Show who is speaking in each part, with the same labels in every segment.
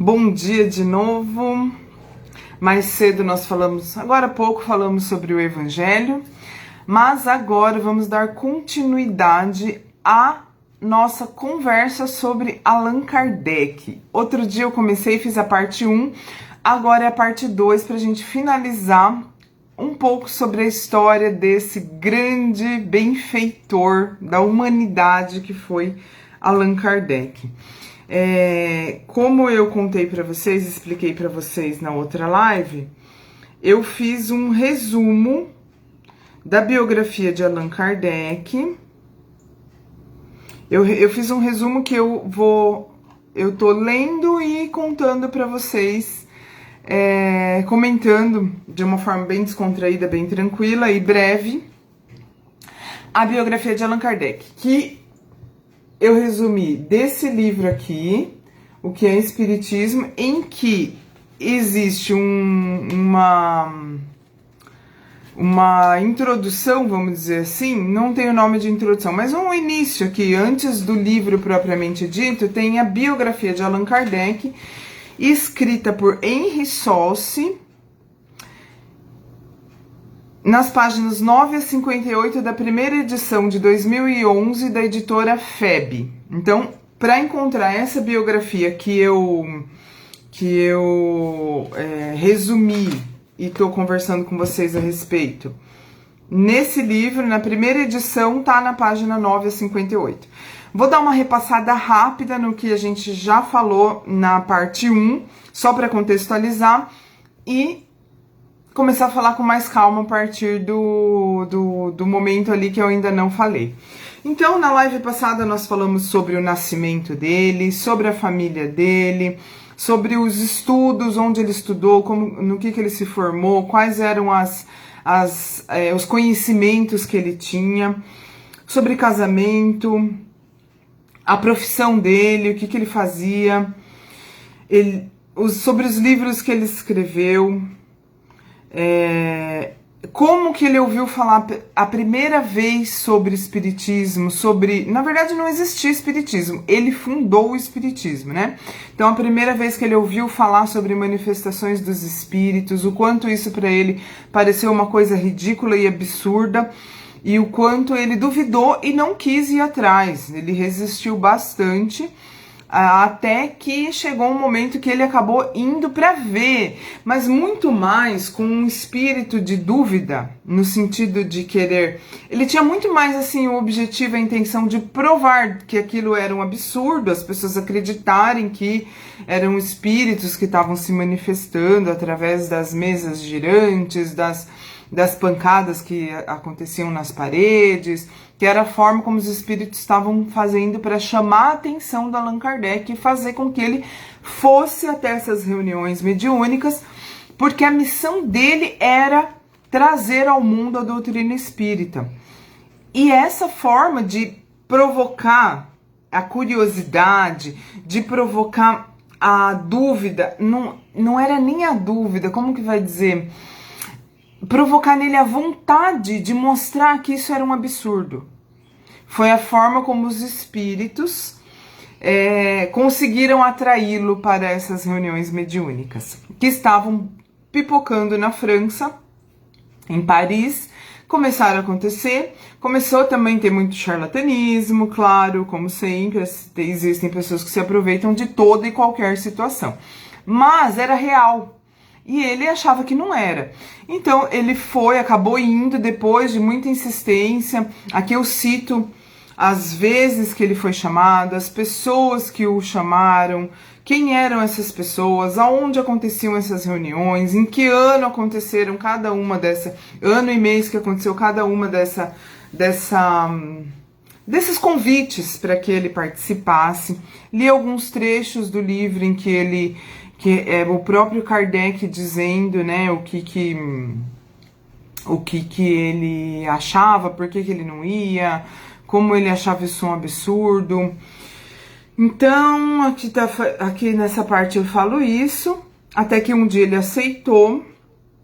Speaker 1: Bom dia de novo. Mais cedo nós falamos, agora há pouco falamos sobre o Evangelho, mas agora vamos dar continuidade à nossa conversa sobre Allan Kardec. Outro dia eu comecei e fiz a parte 1, agora é a parte 2 para a gente finalizar um pouco sobre a história desse grande benfeitor da humanidade que foi Allan Kardec. Como eu contei para vocês, expliquei para vocês na outra live, eu fiz um resumo da biografia de Allan Kardec. Eu fiz um resumo que eu tô lendo e contando para vocês, comentando de uma forma bem descontraída, bem tranquila e breve, a biografia de Allan Kardec, que eu resumi desse livro aqui, o que é Espiritismo, em que existe uma introdução, vamos dizer assim, não tem o nome de introdução, mas um início aqui, antes do livro propriamente dito, tem a biografia de Allan Kardec, escrita por Henry Solce, nas páginas 9 a 58 da primeira edição de 2011 da editora FEB. Então, para encontrar essa biografia que eu resumi e estou conversando com vocês a respeito, nesse livro, na primeira edição, tá na página 9 a 58. Vou dar uma repassada rápida no que a gente já falou na parte 1, só para contextualizar, e começar a falar com mais calma a partir do momento ali que eu ainda não falei. Então, na live passada nós falamos sobre o nascimento dele, sobre a família dele, sobre os estudos, onde ele estudou, no que ele se formou, quais eram os conhecimentos que ele tinha, sobre casamento, a profissão dele, o que ele fazia, sobre os livros que ele escreveu, como que ele ouviu falar a primeira vez sobre espiritismo, na verdade não existia espiritismo, ele fundou o espiritismo, né? Então a primeira vez que ele ouviu falar sobre manifestações dos espíritos, o quanto isso para ele pareceu uma coisa ridícula e absurda, e o quanto ele duvidou e não quis ir atrás, ele resistiu bastante, até que chegou um momento que ele acabou indo para ver, mas muito mais com um espírito de dúvida, no sentido de querer, ele tinha muito mais assim o objetivo, a intenção de provar que aquilo era um absurdo, as pessoas acreditarem que eram espíritos que estavam se manifestando através das mesas girantes, das pancadas que aconteciam nas paredes, que era a forma como os espíritos estavam fazendo para chamar a atenção do Allan Kardec e fazer com que ele fosse até essas reuniões mediúnicas, porque a missão dele era trazer ao mundo a doutrina espírita. E essa forma de provocar a curiosidade, de provocar a dúvida, não era nem a dúvida, como que vai dizer? Provocar nele a vontade de mostrar que isso era um absurdo. Foi a forma como os espíritos conseguiram atraí-lo para essas reuniões mediúnicas, que estavam pipocando na França, em Paris, começaram a acontecer, começou também a ter muito charlatanismo, claro, como sempre, existem pessoas que se aproveitam de toda e qualquer situação, mas era real. E ele achava que não era. Então ele acabou indo depois de muita insistência. Aqui eu cito as vezes que ele foi chamado, as pessoas que o chamaram, quem eram essas pessoas, aonde aconteciam essas reuniões, em que ano aconteceram cada uma ano e mês que aconteceu cada uma desses convites para que ele participasse. Li alguns trechos do livro em que é o próprio Kardec dizendo, né, o que ele achava, por que ele não ia, como ele achava isso um absurdo. Então, aqui nessa parte eu falo isso, até que um dia ele aceitou.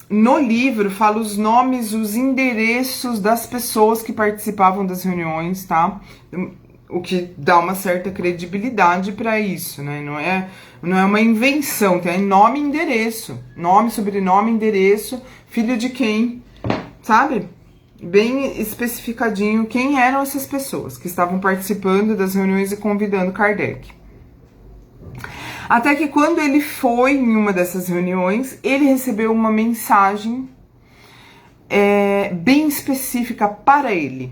Speaker 1: No livro fala os nomes, os endereços das pessoas que participavam das reuniões, tá? o que dá uma certa credibilidade para isso, né? Não é uma invenção, tem nome e endereço. Nome, sobrenome, endereço, filho de quem, sabe? Bem especificadinho quem eram essas pessoas que estavam participando das reuniões e convidando Kardec. Até que quando ele foi em uma dessas reuniões, ele recebeu uma mensagem bem específica para ele.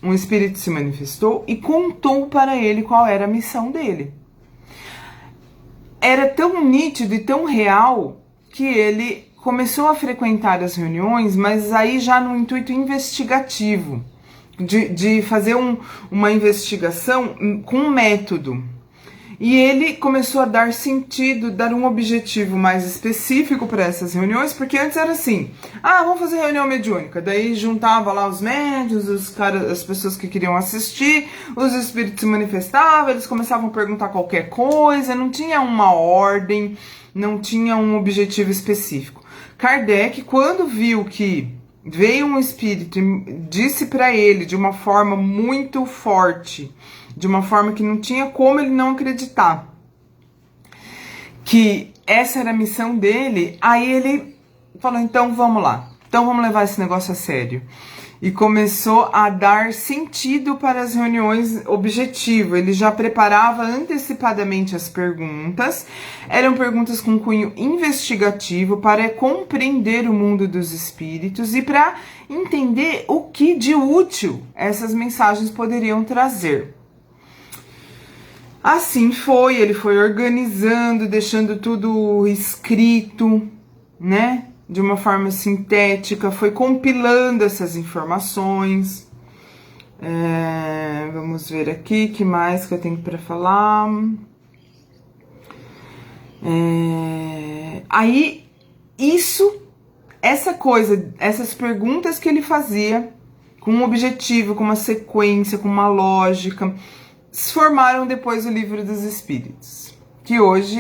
Speaker 1: Um espírito se manifestou e contou para ele qual era a missão dele. Era tão nítido e tão real que ele começou a frequentar as reuniões, mas aí já no intuito investigativo, de fazer uma investigação com método. E ele começou a dar sentido, dar um objetivo mais específico para essas reuniões, porque antes era assim, vamos fazer reunião mediúnica, daí juntava lá os médiuns, as pessoas que queriam assistir, os espíritos se manifestavam, eles começavam a perguntar qualquer coisa, não tinha uma ordem, não tinha um objetivo específico. Kardec, quando viu que veio um espírito e disse para ele de uma forma muito forte, de uma forma que não tinha como ele não acreditar, que essa era a missão dele, aí ele falou, então vamos lá, então vamos levar esse negócio a sério. E começou a dar sentido para as reuniões objetivo. Ele já preparava antecipadamente as perguntas. Eram perguntas com cunho investigativo para compreender o mundo dos espíritos e para entender o que de útil essas mensagens poderiam trazer. Assim foi, ele foi organizando, deixando tudo escrito, né? De uma forma sintética, foi compilando essas informações. Vamos ver aqui, que mais que eu tenho para falar. Aí, essas perguntas que ele fazia, com um objetivo, com uma sequência, com uma lógica, formaram depois o Livro dos Espíritos, que hoje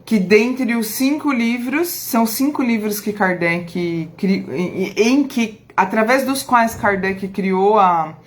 Speaker 1: que dentre os 5 livros, são 5 livros que Kardec criou, através dos quais Kardec criou a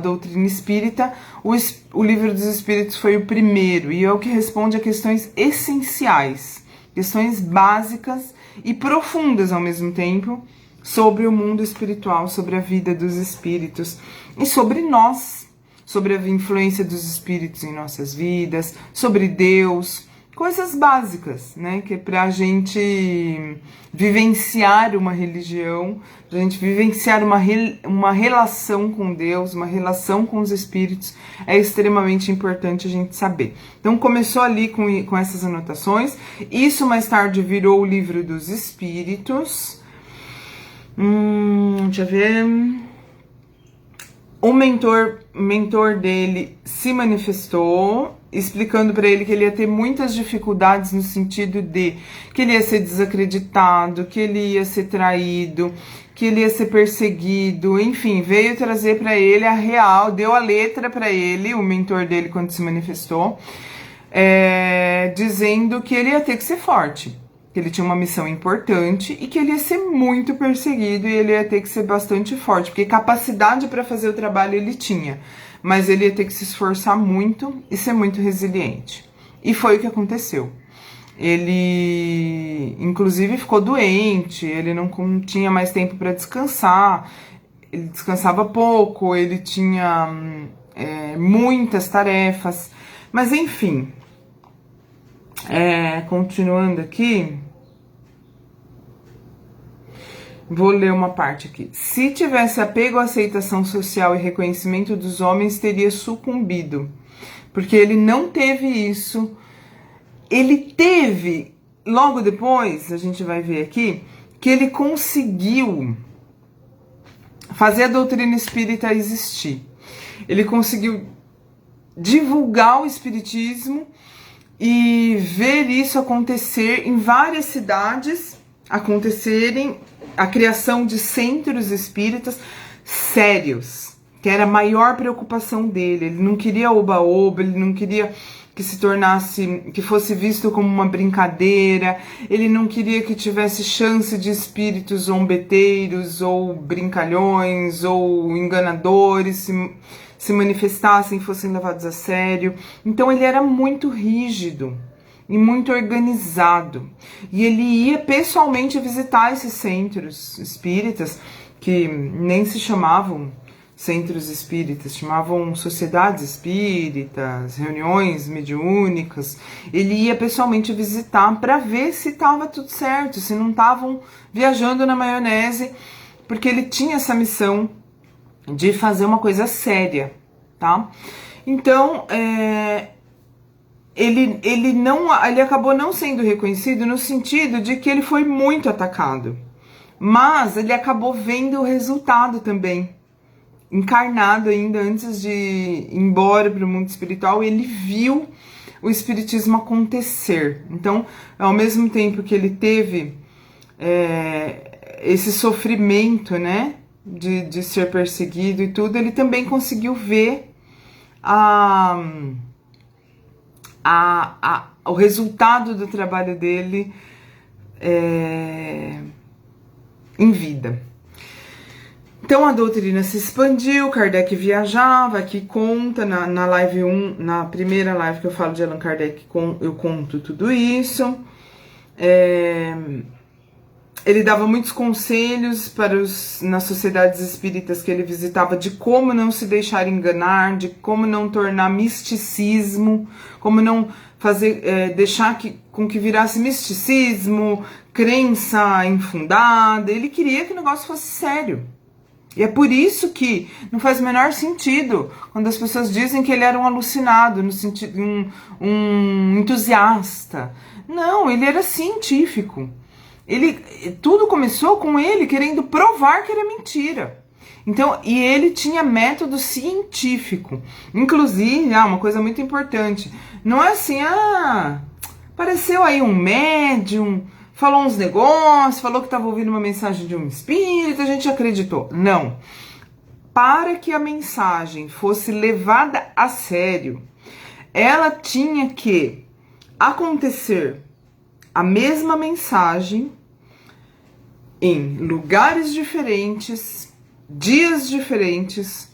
Speaker 1: doutrina espírita, o Livro dos Espíritos foi o primeiro, e é o que responde a questões essenciais, questões básicas e profundas ao mesmo tempo, sobre o mundo espiritual, sobre a vida dos espíritos e sobre nós, sobre a influência dos espíritos em nossas vidas, sobre Deus. Coisas básicas, né? Que é pra gente vivenciar uma religião, pra gente vivenciar uma relação com Deus, uma relação com os espíritos, é extremamente importante a gente saber. Então começou ali com essas anotações, isso mais tarde virou o Livro dos Espíritos. Deixa eu ver. O mentor dele se manifestou, explicando para ele que ele ia ter muitas dificuldades no sentido de que ele ia ser desacreditado, que ele ia ser traído, que ele ia ser perseguido, enfim, veio trazer para ele a real, deu a letra para ele, o mentor dele quando se manifestou, dizendo que ele ia ter que ser forte, que ele tinha uma missão importante e que ele ia ser muito perseguido e ele ia ter que ser bastante forte, porque capacidade para fazer o trabalho ele tinha, mas ele ia ter que se esforçar muito e ser muito resiliente. E foi o que aconteceu. Ele, inclusive, ficou doente, ele não tinha mais tempo para descansar, ele descansava pouco, ele tinha muitas tarefas, mas enfim, continuando aqui, vou ler uma parte aqui. Se tivesse apego à aceitação social e reconhecimento dos homens, teria sucumbido. Porque ele não teve isso. Ele teve, logo depois, a gente vai ver aqui, que ele conseguiu fazer a doutrina espírita existir. Ele conseguiu divulgar o espiritismo e ver isso acontecer em várias cidades, acontecerem a criação de centros espíritas sérios, que era a maior preocupação dele. Ele não queria oba-oba, ele não queria que se tornasse, que fosse visto como uma brincadeira, ele não queria que tivesse chance de espíritos zombeteiros ou brincalhões ou enganadores se manifestassem, fossem levados a sério. Então ele era muito rígido e muito organizado. E ele ia pessoalmente visitar esses centros espíritas, que nem se chamavam centros espíritas, chamavam sociedades espíritas, reuniões mediúnicas. Ele ia pessoalmente visitar para ver se estava tudo certo, se não estavam viajando na maionese, porque ele tinha essa missão de fazer uma coisa séria, tá? Então, ele acabou não sendo reconhecido no sentido de que ele foi muito atacado, mas ele acabou vendo o resultado também, encarnado ainda antes de ir embora para o mundo espiritual. Ele viu o espiritismo acontecer. Então, ao mesmo tempo que ele teve esse sofrimento, né, de ser perseguido e tudo, ele também conseguiu ver o resultado do trabalho dele em vida. Então a doutrina se expandiu, Kardec viajava, aqui conta na live 1, na primeira live que eu falo de Allan Kardec, eu conto tudo isso. Ele dava muitos conselhos nas sociedades espíritas que ele visitava de como não se deixar enganar, de como não tornar misticismo, como não fazer, deixar com que virasse misticismo, crença infundada. Ele queria que o negócio fosse sério. E é por isso que não faz o menor sentido quando as pessoas dizem que ele era um alucinado, no sentido um entusiasta. Não, ele era científico. Tudo começou com ele querendo provar que era mentira. Então, e ele tinha método científico. Inclusive, uma coisa muito importante, não é assim, apareceu aí um médium, falou uns negócios, falou que estava ouvindo uma mensagem de um espírito, a gente acreditou. Não. Para que a mensagem fosse levada a sério, ela tinha que acontecer a mesma mensagem em lugares diferentes, dias diferentes,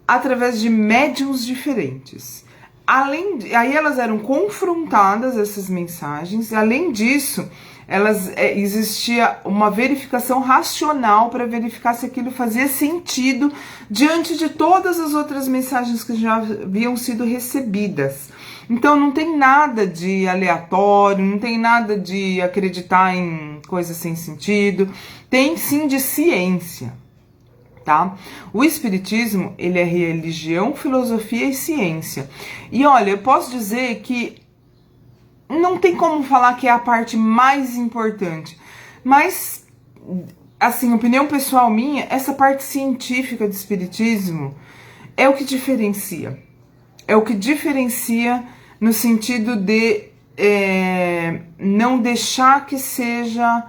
Speaker 1: através de médiuns diferentes. Aí elas eram confrontadas, essas mensagens, e além disso, existia uma verificação racional para verificar se aquilo fazia sentido diante de todas as outras mensagens que já haviam sido recebidas. Então não tem nada de aleatório, não tem nada de acreditar em coisas sem sentido, tem sim de ciência. Tá? O espiritismo, ele é religião, filosofia e ciência. E olha, eu posso dizer que não tem como falar que é a parte mais importante, mas, assim, opinião pessoal minha, essa parte científica do espiritismo é o que diferencia. É o que diferencia no sentido de não deixar que seja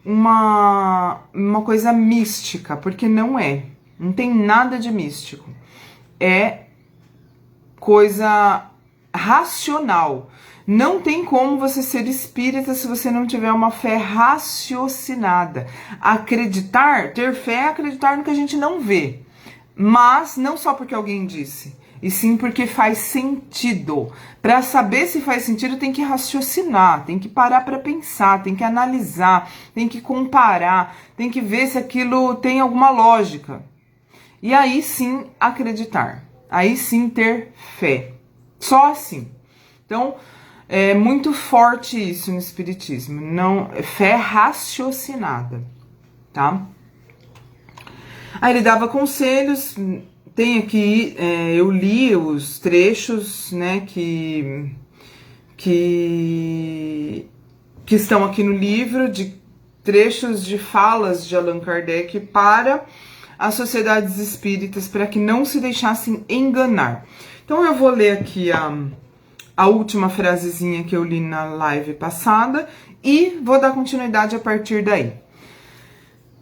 Speaker 1: uma coisa mística, porque não é. Não tem nada de místico. É coisa racional. Não tem como você ser espírita se você não tiver uma fé raciocinada. Acreditar, ter fé é acreditar no que a gente não vê. Mas não só porque alguém disse, e sim porque faz sentido. Para saber se faz sentido, tem que raciocinar, tem que parar para pensar, tem que analisar, tem que comparar, tem que ver se aquilo tem alguma lógica. E aí sim acreditar, aí sim ter fé. Só assim. Então, é muito forte isso no espiritismo, não, fé raciocinada, tá? Aí ele dava conselhos. Tem aqui, eu li os trechos, né, que estão aqui no livro, de trechos de falas de Allan Kardec para as sociedades espíritas, para que não se deixassem enganar. Então eu vou ler aqui a última frasezinha que eu li na live passada e vou dar continuidade a partir daí.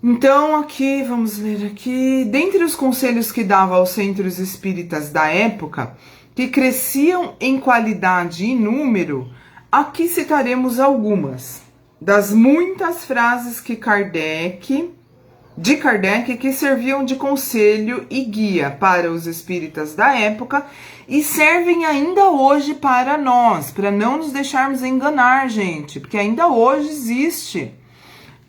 Speaker 1: Então, aqui, vamos ler aqui. Dentre os conselhos que dava aos centros espíritas da época, que cresciam em qualidade e número, aqui citaremos algumas das muitas frases de Kardec, que serviam de conselho e guia para os espíritas da época e servem ainda hoje para nós, para não nos deixarmos enganar, gente, porque ainda hoje existe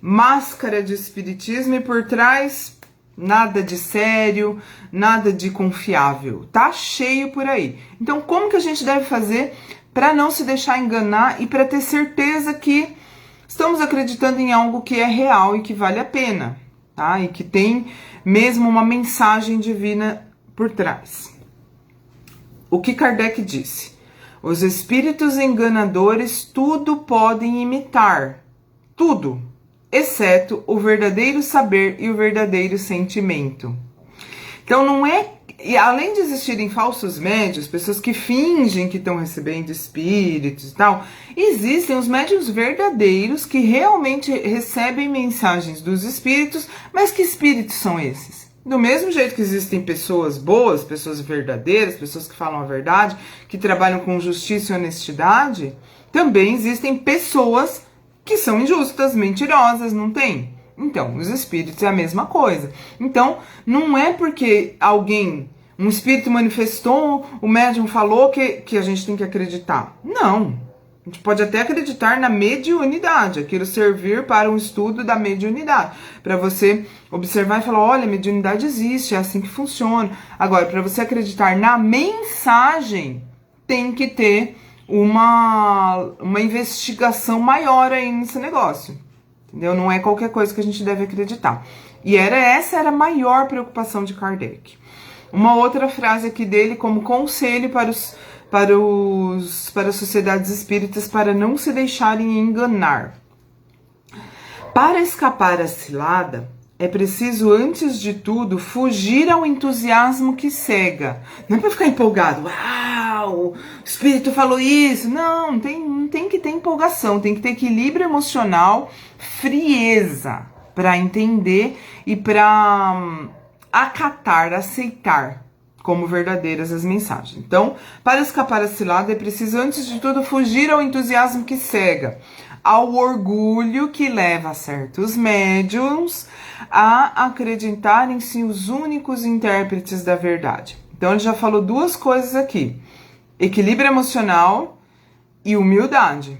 Speaker 1: máscara de espiritismo e por trás nada de sério, nada de confiável. Tá cheio por aí. Então, como que a gente deve fazer para não se deixar enganar e para ter certeza que estamos acreditando em algo que é real e que vale a pena, tá? E que tem mesmo uma mensagem divina por trás. O que Kardec disse? Os espíritos enganadores tudo podem imitar, tudo, exceto o verdadeiro saber e o verdadeiro sentimento. Então não é, e além de existirem falsos médiuns, pessoas que fingem que estão recebendo espíritos e tal, existem os médiuns verdadeiros que realmente recebem mensagens dos espíritos, mas que espíritos são esses? Do mesmo jeito que existem pessoas boas, pessoas verdadeiras, pessoas que falam a verdade, que trabalham com justiça e honestidade, também existem pessoas que são injustas, mentirosas, não tem? Então, os espíritos é a mesma coisa. Então, não é porque um espírito manifestou, o médium falou que a gente tem que acreditar. Não. A gente pode até acreditar na mediunidade, aquilo servir para um estudo da mediunidade. Para você observar e falar, olha, a mediunidade existe, é assim que funciona. Agora, para você acreditar na mensagem, tem que ter uma investigação maior aí nesse negócio, entendeu? Não é qualquer coisa que a gente deve acreditar. E essa era a maior preocupação de Kardec. Uma outra frase aqui dele como conselho para as sociedades espíritas para não se deixarem enganar. Para escapar à cilada, é preciso, antes de tudo, fugir ao entusiasmo que cega. Não é para ficar empolgado. Uau, o espírito falou isso. Não tem que ter empolgação. Tem que ter equilíbrio emocional, frieza, para entender e para acatar, aceitar como verdadeiras as mensagens. Então, para escapar à cilada, é preciso, antes de tudo, fugir ao entusiasmo que cega, ao orgulho que leva certos médiums a acreditarem-se os únicos intérpretes da verdade. Então, ele já falou duas coisas aqui: equilíbrio emocional e humildade.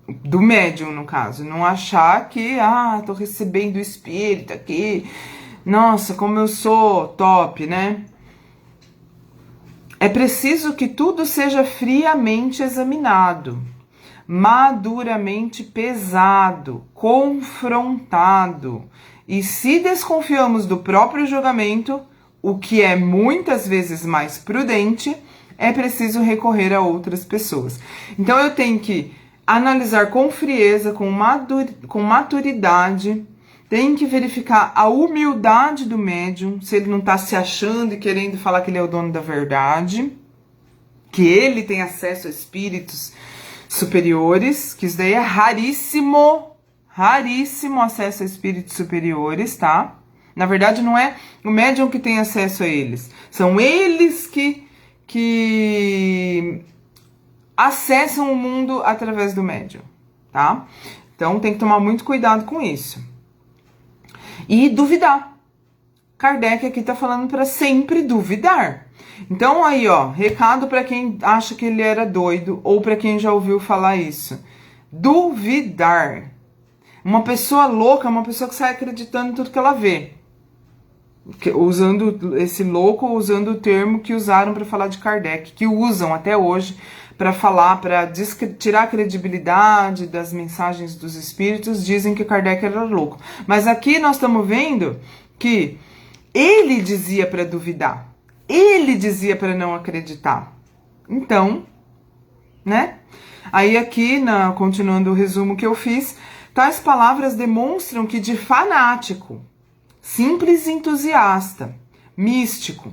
Speaker 1: Do médium, no caso. Não achar que, tô recebendo o espírito aqui, nossa, como eu sou top, né? É preciso que tudo seja friamente examinado, maduramente pesado, confrontado. E se desconfiamos do próprio julgamento, o que é muitas vezes mais prudente, é preciso recorrer a outras pessoas. Então eu tenho que analisar com frieza, com maturidade, tenho que verificar a humildade do médium, se ele não está se achando e querendo falar que ele é o dono da verdade, que ele tem acesso a espíritos superiores, que isso daí é raríssimo acesso a espíritos superiores, tá? Na verdade, não é o médium que tem acesso a eles, são eles que acessam o mundo através do médium, tá? Então, tem que tomar muito cuidado com isso. E duvidar. Kardec aqui tá falando para sempre duvidar. Então aí, ó, recado para quem acha que ele era doido ou para quem já ouviu falar isso. Duvidar. Uma pessoa louca é uma pessoa que sai acreditando em tudo que ela vê. Usando esse louco, usando o termo que usaram para falar de Kardec, que usam até hoje para falar, para tirar a credibilidade das mensagens dos espíritos, dizem que Kardec era louco. Mas aqui nós estamos vendo que ele dizia para duvidar, ele dizia para não acreditar. Então, né? Aí aqui, continuando o resumo que eu fiz, tais palavras demonstram que de fanático, simples entusiasta, místico,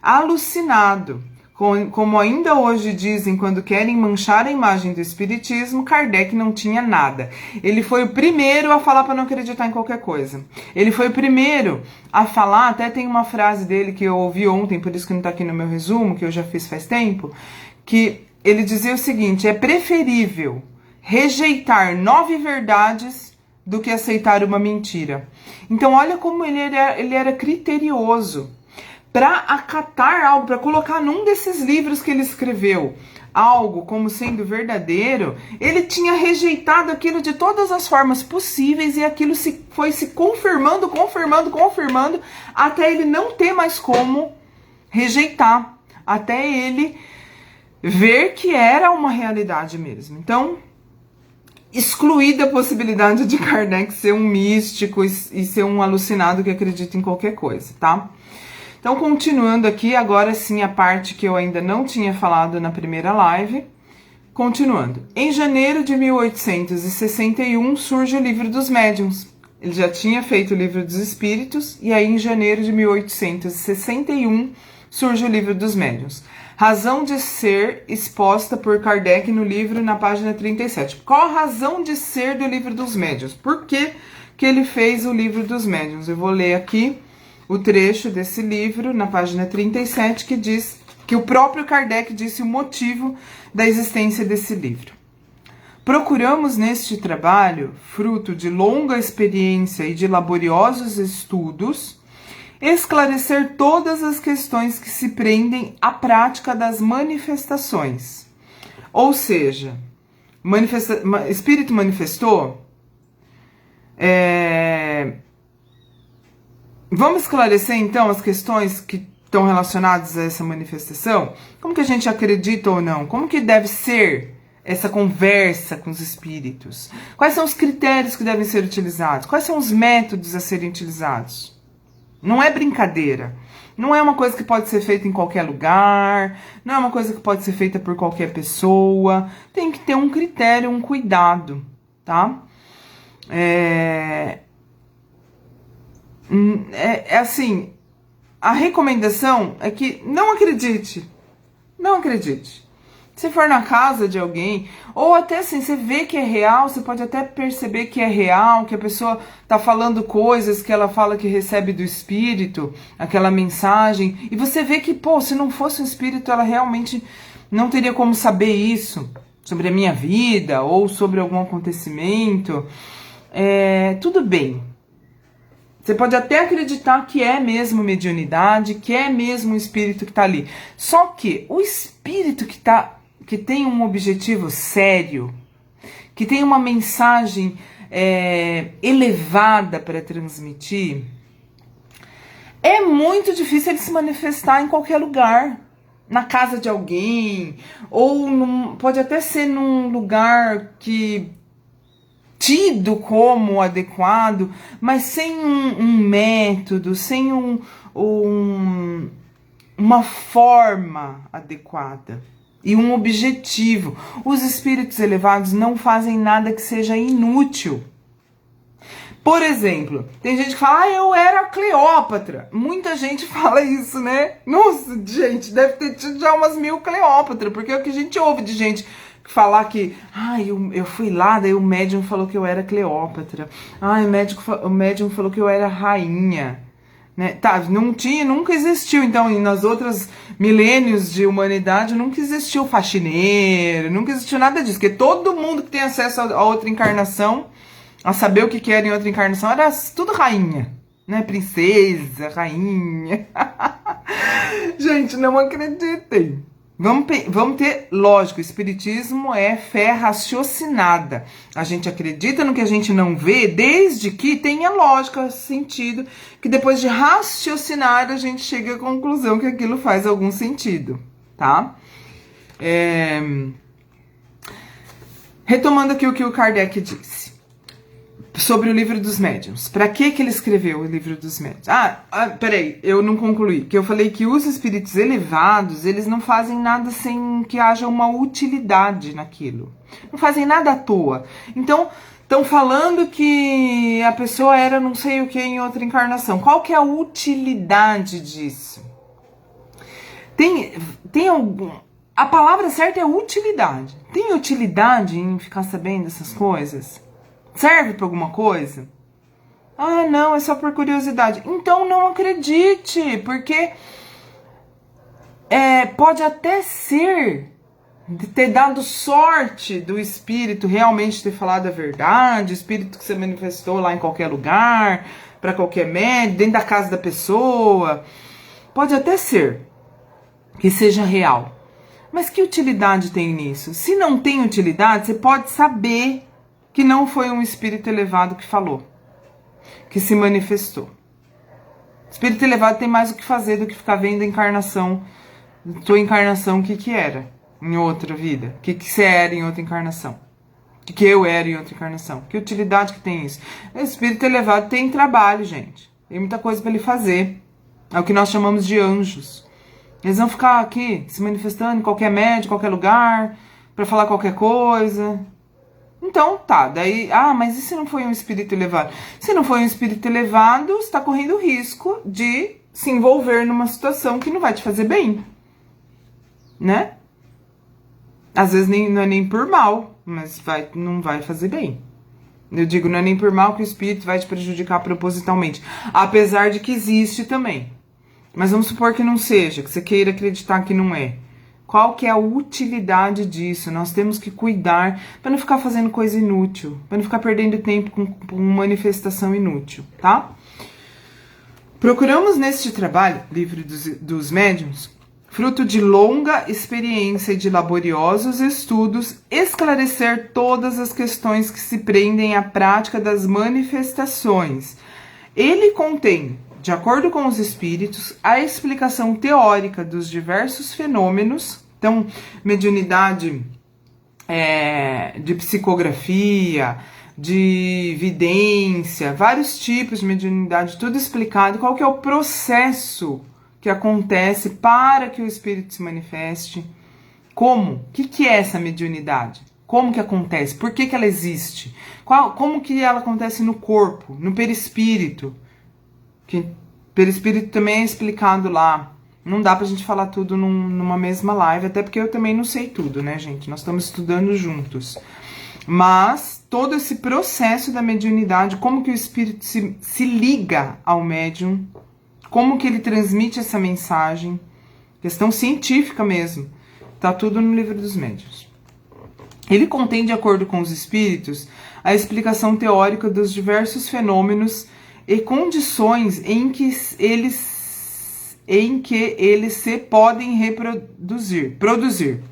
Speaker 1: alucinado, Como ainda hoje dizem quando querem manchar a imagem do espiritismo, Kardec não tinha nada. Ele foi o primeiro a falar para não acreditar em qualquer coisa. Ele foi o primeiro a falar, até tem uma frase dele que eu ouvi ontem, por isso que não está aqui no meu resumo, que eu já fiz faz tempo, que ele dizia o seguinte: é preferível rejeitar 9 verdades do que aceitar uma mentira. Então olha como ele era criterioso. Para acatar algo, para colocar num desses livros que ele escreveu, algo como sendo verdadeiro, ele tinha rejeitado aquilo de todas as formas possíveis e aquilo foi se confirmando, até ele não ter mais como rejeitar, até ele ver que era uma realidade mesmo. Então, excluída a possibilidade de Kardec ser um místico e ser um alucinado que acredita em qualquer coisa, tá? Então, continuando aqui, agora sim a parte que eu ainda não tinha falado na primeira live. Continuando. Em janeiro de 1861 surge o Livro dos Médiuns. Ele já tinha feito o Livro dos Espíritos, e aí em janeiro de 1861 surge o Livro dos Médiuns. Razão de ser exposta por Kardec no livro na página 37. Qual a razão de ser do Livro dos Médiuns? Por que que ele fez o Livro dos Médiuns? Eu vou ler aqui o trecho desse livro, na página 37, que diz que o próprio Kardec disse o motivo da existência desse livro. Procuramos neste trabalho, fruto de longa experiência e de laboriosos estudos, esclarecer todas as questões que se prendem à prática das manifestações. Ou seja, espírito manifestou, vamos esclarecer então as questões que estão relacionadas a essa manifestação? Como que a gente acredita ou não? Como que deve ser essa conversa com os espíritos? Quais são os critérios que devem ser utilizados? Quais são os métodos a serem utilizados? Não é brincadeira. Não é uma coisa que pode ser feita em qualquer lugar. Não é uma coisa que pode ser feita por qualquer pessoa. Tem que ter um critério, um cuidado, tá? Assim, a recomendação é que não acredite. Não acredite. Se for na casa de alguém, ou até assim, você vê que é real, você pode até perceber que é real, que a pessoa tá falando coisas que ela fala que recebe do espírito, aquela mensagem, e você vê que, pô, se não fosse um espírito, ela realmente não teria como saber isso, sobre a minha vida, ou sobre algum acontecimento. Tudo bem. Você pode até acreditar que é mesmo mediunidade, que é mesmo um espírito que está ali. Só que o espírito que tem um objetivo sério, que tem uma mensagem elevada para transmitir, é muito difícil ele se manifestar em qualquer lugar. Na casa de alguém, ou pode até ser num lugar que tido como adequado, mas sem um método, sem uma forma adequada e um objetivo. Os espíritos elevados não fazem nada que seja inútil. Por exemplo, tem gente que fala, eu era Cleópatra. Muita gente fala isso, né? Nossa, gente, deve ter tido já umas 1000 Cleópatra, porque é o que a gente ouve de gente falar que, eu fui lá, daí o médium falou que eu era Cleópatra. O médium falou que eu era rainha. Né? Tá, nunca existiu, então, nas outras milênios de humanidade, nunca existiu faxineiro, nunca existiu nada disso, porque todo mundo que tem acesso a outra encarnação, a saber o que era em outra encarnação, era tudo rainha, né? Princesa, rainha. Gente, não acreditem. Vamos ter, lógico, o espiritismo é fé raciocinada. A gente acredita no que a gente não vê, desde que tenha lógica, sentido, que depois de raciocinar a gente chega à conclusão que aquilo faz algum sentido, tá? Retomando aqui o que o Kardec disse sobre o Livro dos Médiuns. Para que ele escreveu o Livro dos Médiuns? Peraí, eu não concluí. Que eu falei que os espíritos elevados, eles não fazem nada sem que haja uma utilidade naquilo. Não fazem nada à toa. Então, estão falando que a pessoa era não sei o que em outra encarnação. Qual que é a utilidade disso? Tem algum... A palavra certa é utilidade. Tem utilidade em ficar sabendo dessas coisas? Serve para alguma coisa? Ah, não, é só por curiosidade. Então não acredite, porque pode até ser de ter dado sorte do espírito realmente ter falado a verdade, o espírito que se manifestou lá em qualquer lugar, para qualquer médium, dentro da casa da pessoa. Pode até ser que seja real. Mas que utilidade tem nisso? Se não tem utilidade, você pode saber que não foi um espírito elevado que falou, que se manifestou. Espírito elevado tem mais o que fazer do que ficar vendo a encarnação, tua encarnação, o que era em outra vida, o que você era em outra encarnação, o que eu era em outra encarnação. Que utilidade que tem isso? O espírito elevado tem trabalho, gente. Tem muita coisa para ele fazer. É o que nós chamamos de anjos. Eles vão ficar aqui se manifestando em qualquer médio, qualquer lugar, para falar qualquer coisa. Então, tá, daí... Ah, mas e se não foi um espírito elevado? Se não foi um espírito elevado, você está correndo o risco de se envolver numa situação que não vai te fazer bem. Né? Às vezes não é nem por mal, mas não vai fazer bem. Eu digo, não é nem por mal que o espírito vai te prejudicar propositalmente. Apesar de que existe também. Mas vamos supor que não seja, que você queira acreditar que não é. Qual que é a utilidade disso? Nós temos que cuidar para não ficar fazendo coisa inútil, para não ficar perdendo tempo com manifestação inútil, tá? Procuramos neste trabalho, Livro dos Médiuns, fruto de longa experiência e de laboriosos estudos, esclarecer todas as questões que se prendem à prática das manifestações. Ele contém, de acordo com os espíritos, a explicação teórica dos diversos fenômenos, então, mediunidade de psicografia, de vidência, vários tipos de mediunidade, tudo explicado, qual que é o processo que acontece para que o espírito se manifeste, como, o que é essa mediunidade, como que acontece, por que ela existe, como que ela acontece no corpo, no perispírito, que perispírito também é explicado lá. Não dá pra gente falar tudo numa mesma live, até porque eu também não sei tudo, né, gente? Nós estamos estudando juntos. Mas todo esse processo da mediunidade, como que o espírito se liga ao médium, como que ele transmite essa mensagem, questão científica mesmo, tá tudo no Livro dos Médiuns. Ele contém, de acordo com os espíritos, a explicação teórica dos diversos fenômenos e condições em que eles se podem produzir.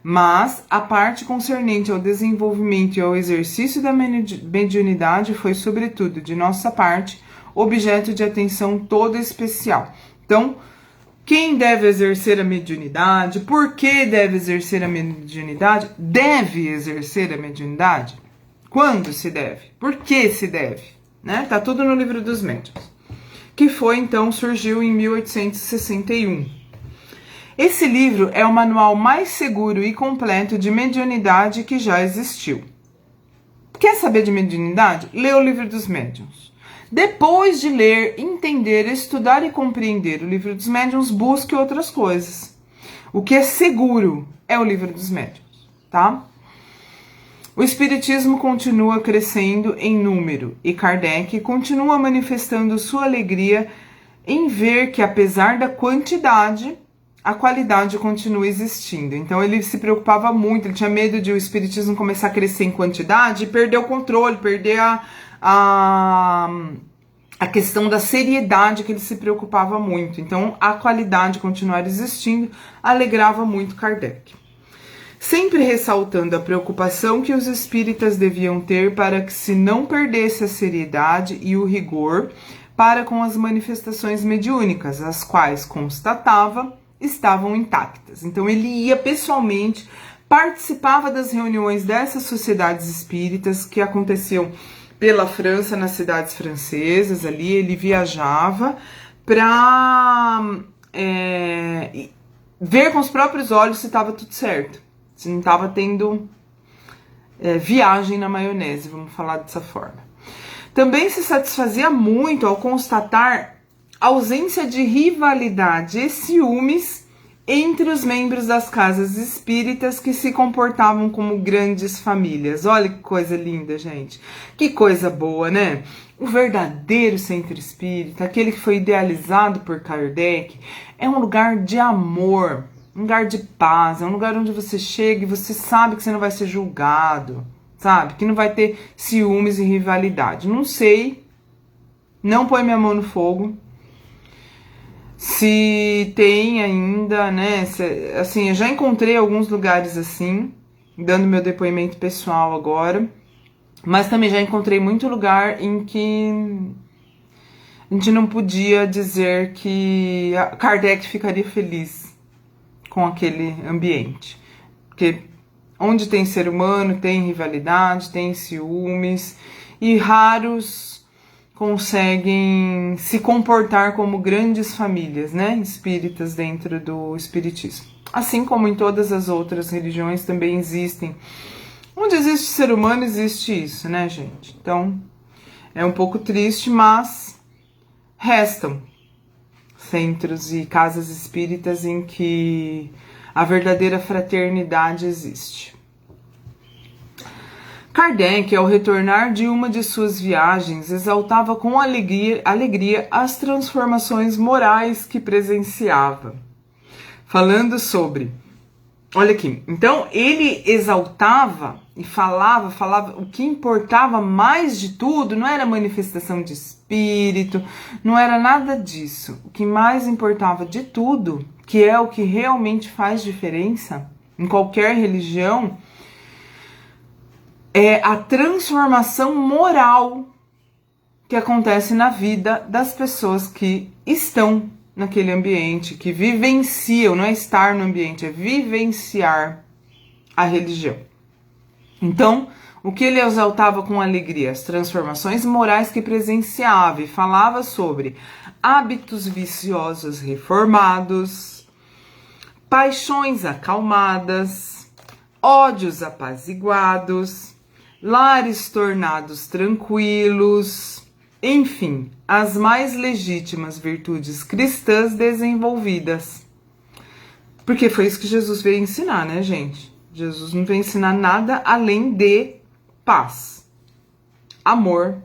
Speaker 1: Mas a parte concernente ao desenvolvimento e ao exercício da mediunidade foi, sobretudo, de nossa parte, objeto de atenção toda especial. Então, quem deve exercer a mediunidade? Por que deve exercer a mediunidade? Deve exercer a mediunidade? Quando se deve? Por que se deve? Né? Tá tudo no Livro dos Médiuns, que foi, então, surgiu em 1861. Esse livro é o manual mais seguro e completo de mediunidade que já existiu. Quer saber de mediunidade? Lê o Livro dos Médiuns. Depois de ler, entender, estudar e compreender o Livro dos Médiuns, busque outras coisas. O que é seguro é o Livro dos Médiuns, tá? O Espiritismo continua crescendo em número e Kardec continua manifestando sua alegria em ver que, apesar da quantidade, a qualidade continua existindo. Então ele se preocupava muito, ele tinha medo de o Espiritismo começar a crescer em quantidade e perder o controle, perder a questão da seriedade, que ele se preocupava muito. Então a qualidade continuar existindo alegrava muito Kardec. Sempre ressaltando a preocupação que os espíritas deviam ter para que se não perdesse a seriedade e o rigor para com as manifestações mediúnicas, as quais, constatava, estavam intactas. Então ele ia pessoalmente, participava das reuniões dessas sociedades espíritas que aconteciam pela França, nas cidades francesas, ali ele viajava para ver com os próprios olhos se estava tudo certo. Se não estava tendo viagem na maionese, vamos falar dessa forma. Também se satisfazia muito ao constatar ausência de rivalidade e ciúmes entre os membros das casas espíritas que se comportavam como grandes famílias. Olha que coisa linda, gente. Que coisa boa, né? O verdadeiro centro espírita, aquele que foi idealizado por Kardec, é um lugar de amor, um lugar de paz, é um lugar onde você chega e você sabe que você não vai ser julgado, sabe? Que não vai ter ciúmes e rivalidade. Não sei, não põe minha mão no fogo se tem ainda, né? Assim, eu já encontrei alguns lugares assim, dando meu depoimento pessoal agora, mas também já encontrei muito lugar em que a gente não podia dizer que Kardec ficaria feliz com aquele ambiente. Porque onde tem ser humano, tem rivalidade, tem ciúmes, e raros conseguem se comportar como grandes famílias, né, espíritas dentro do espiritismo. Assim como em todas as outras religiões também existem. Onde existe ser humano, existe isso, né, gente? Então, é um pouco triste, mas restam centros e casas espíritas em que a verdadeira fraternidade existe. Kardec, ao retornar de uma de suas viagens, exaltava com alegria as transformações morais que presenciava. Falando sobre... Olha aqui, então ele exaltava e falava, o que importava mais de tudo não era manifestação de espírito, não era nada disso. O que mais importava de tudo, que é o que realmente faz diferença em qualquer religião, é a transformação moral que acontece na vida das pessoas que estão naquele ambiente, que vivenciam, não é estar no ambiente, é vivenciar a religião. Então, o que ele exaltava com alegria? As transformações morais que presenciava e falava sobre hábitos viciosos reformados, paixões acalmadas, ódios apaziguados, lares tornados tranquilos, enfim, as mais legítimas virtudes cristãs desenvolvidas. Porque foi isso que Jesus veio ensinar, né, gente? Jesus não veio ensinar nada além de paz, amor,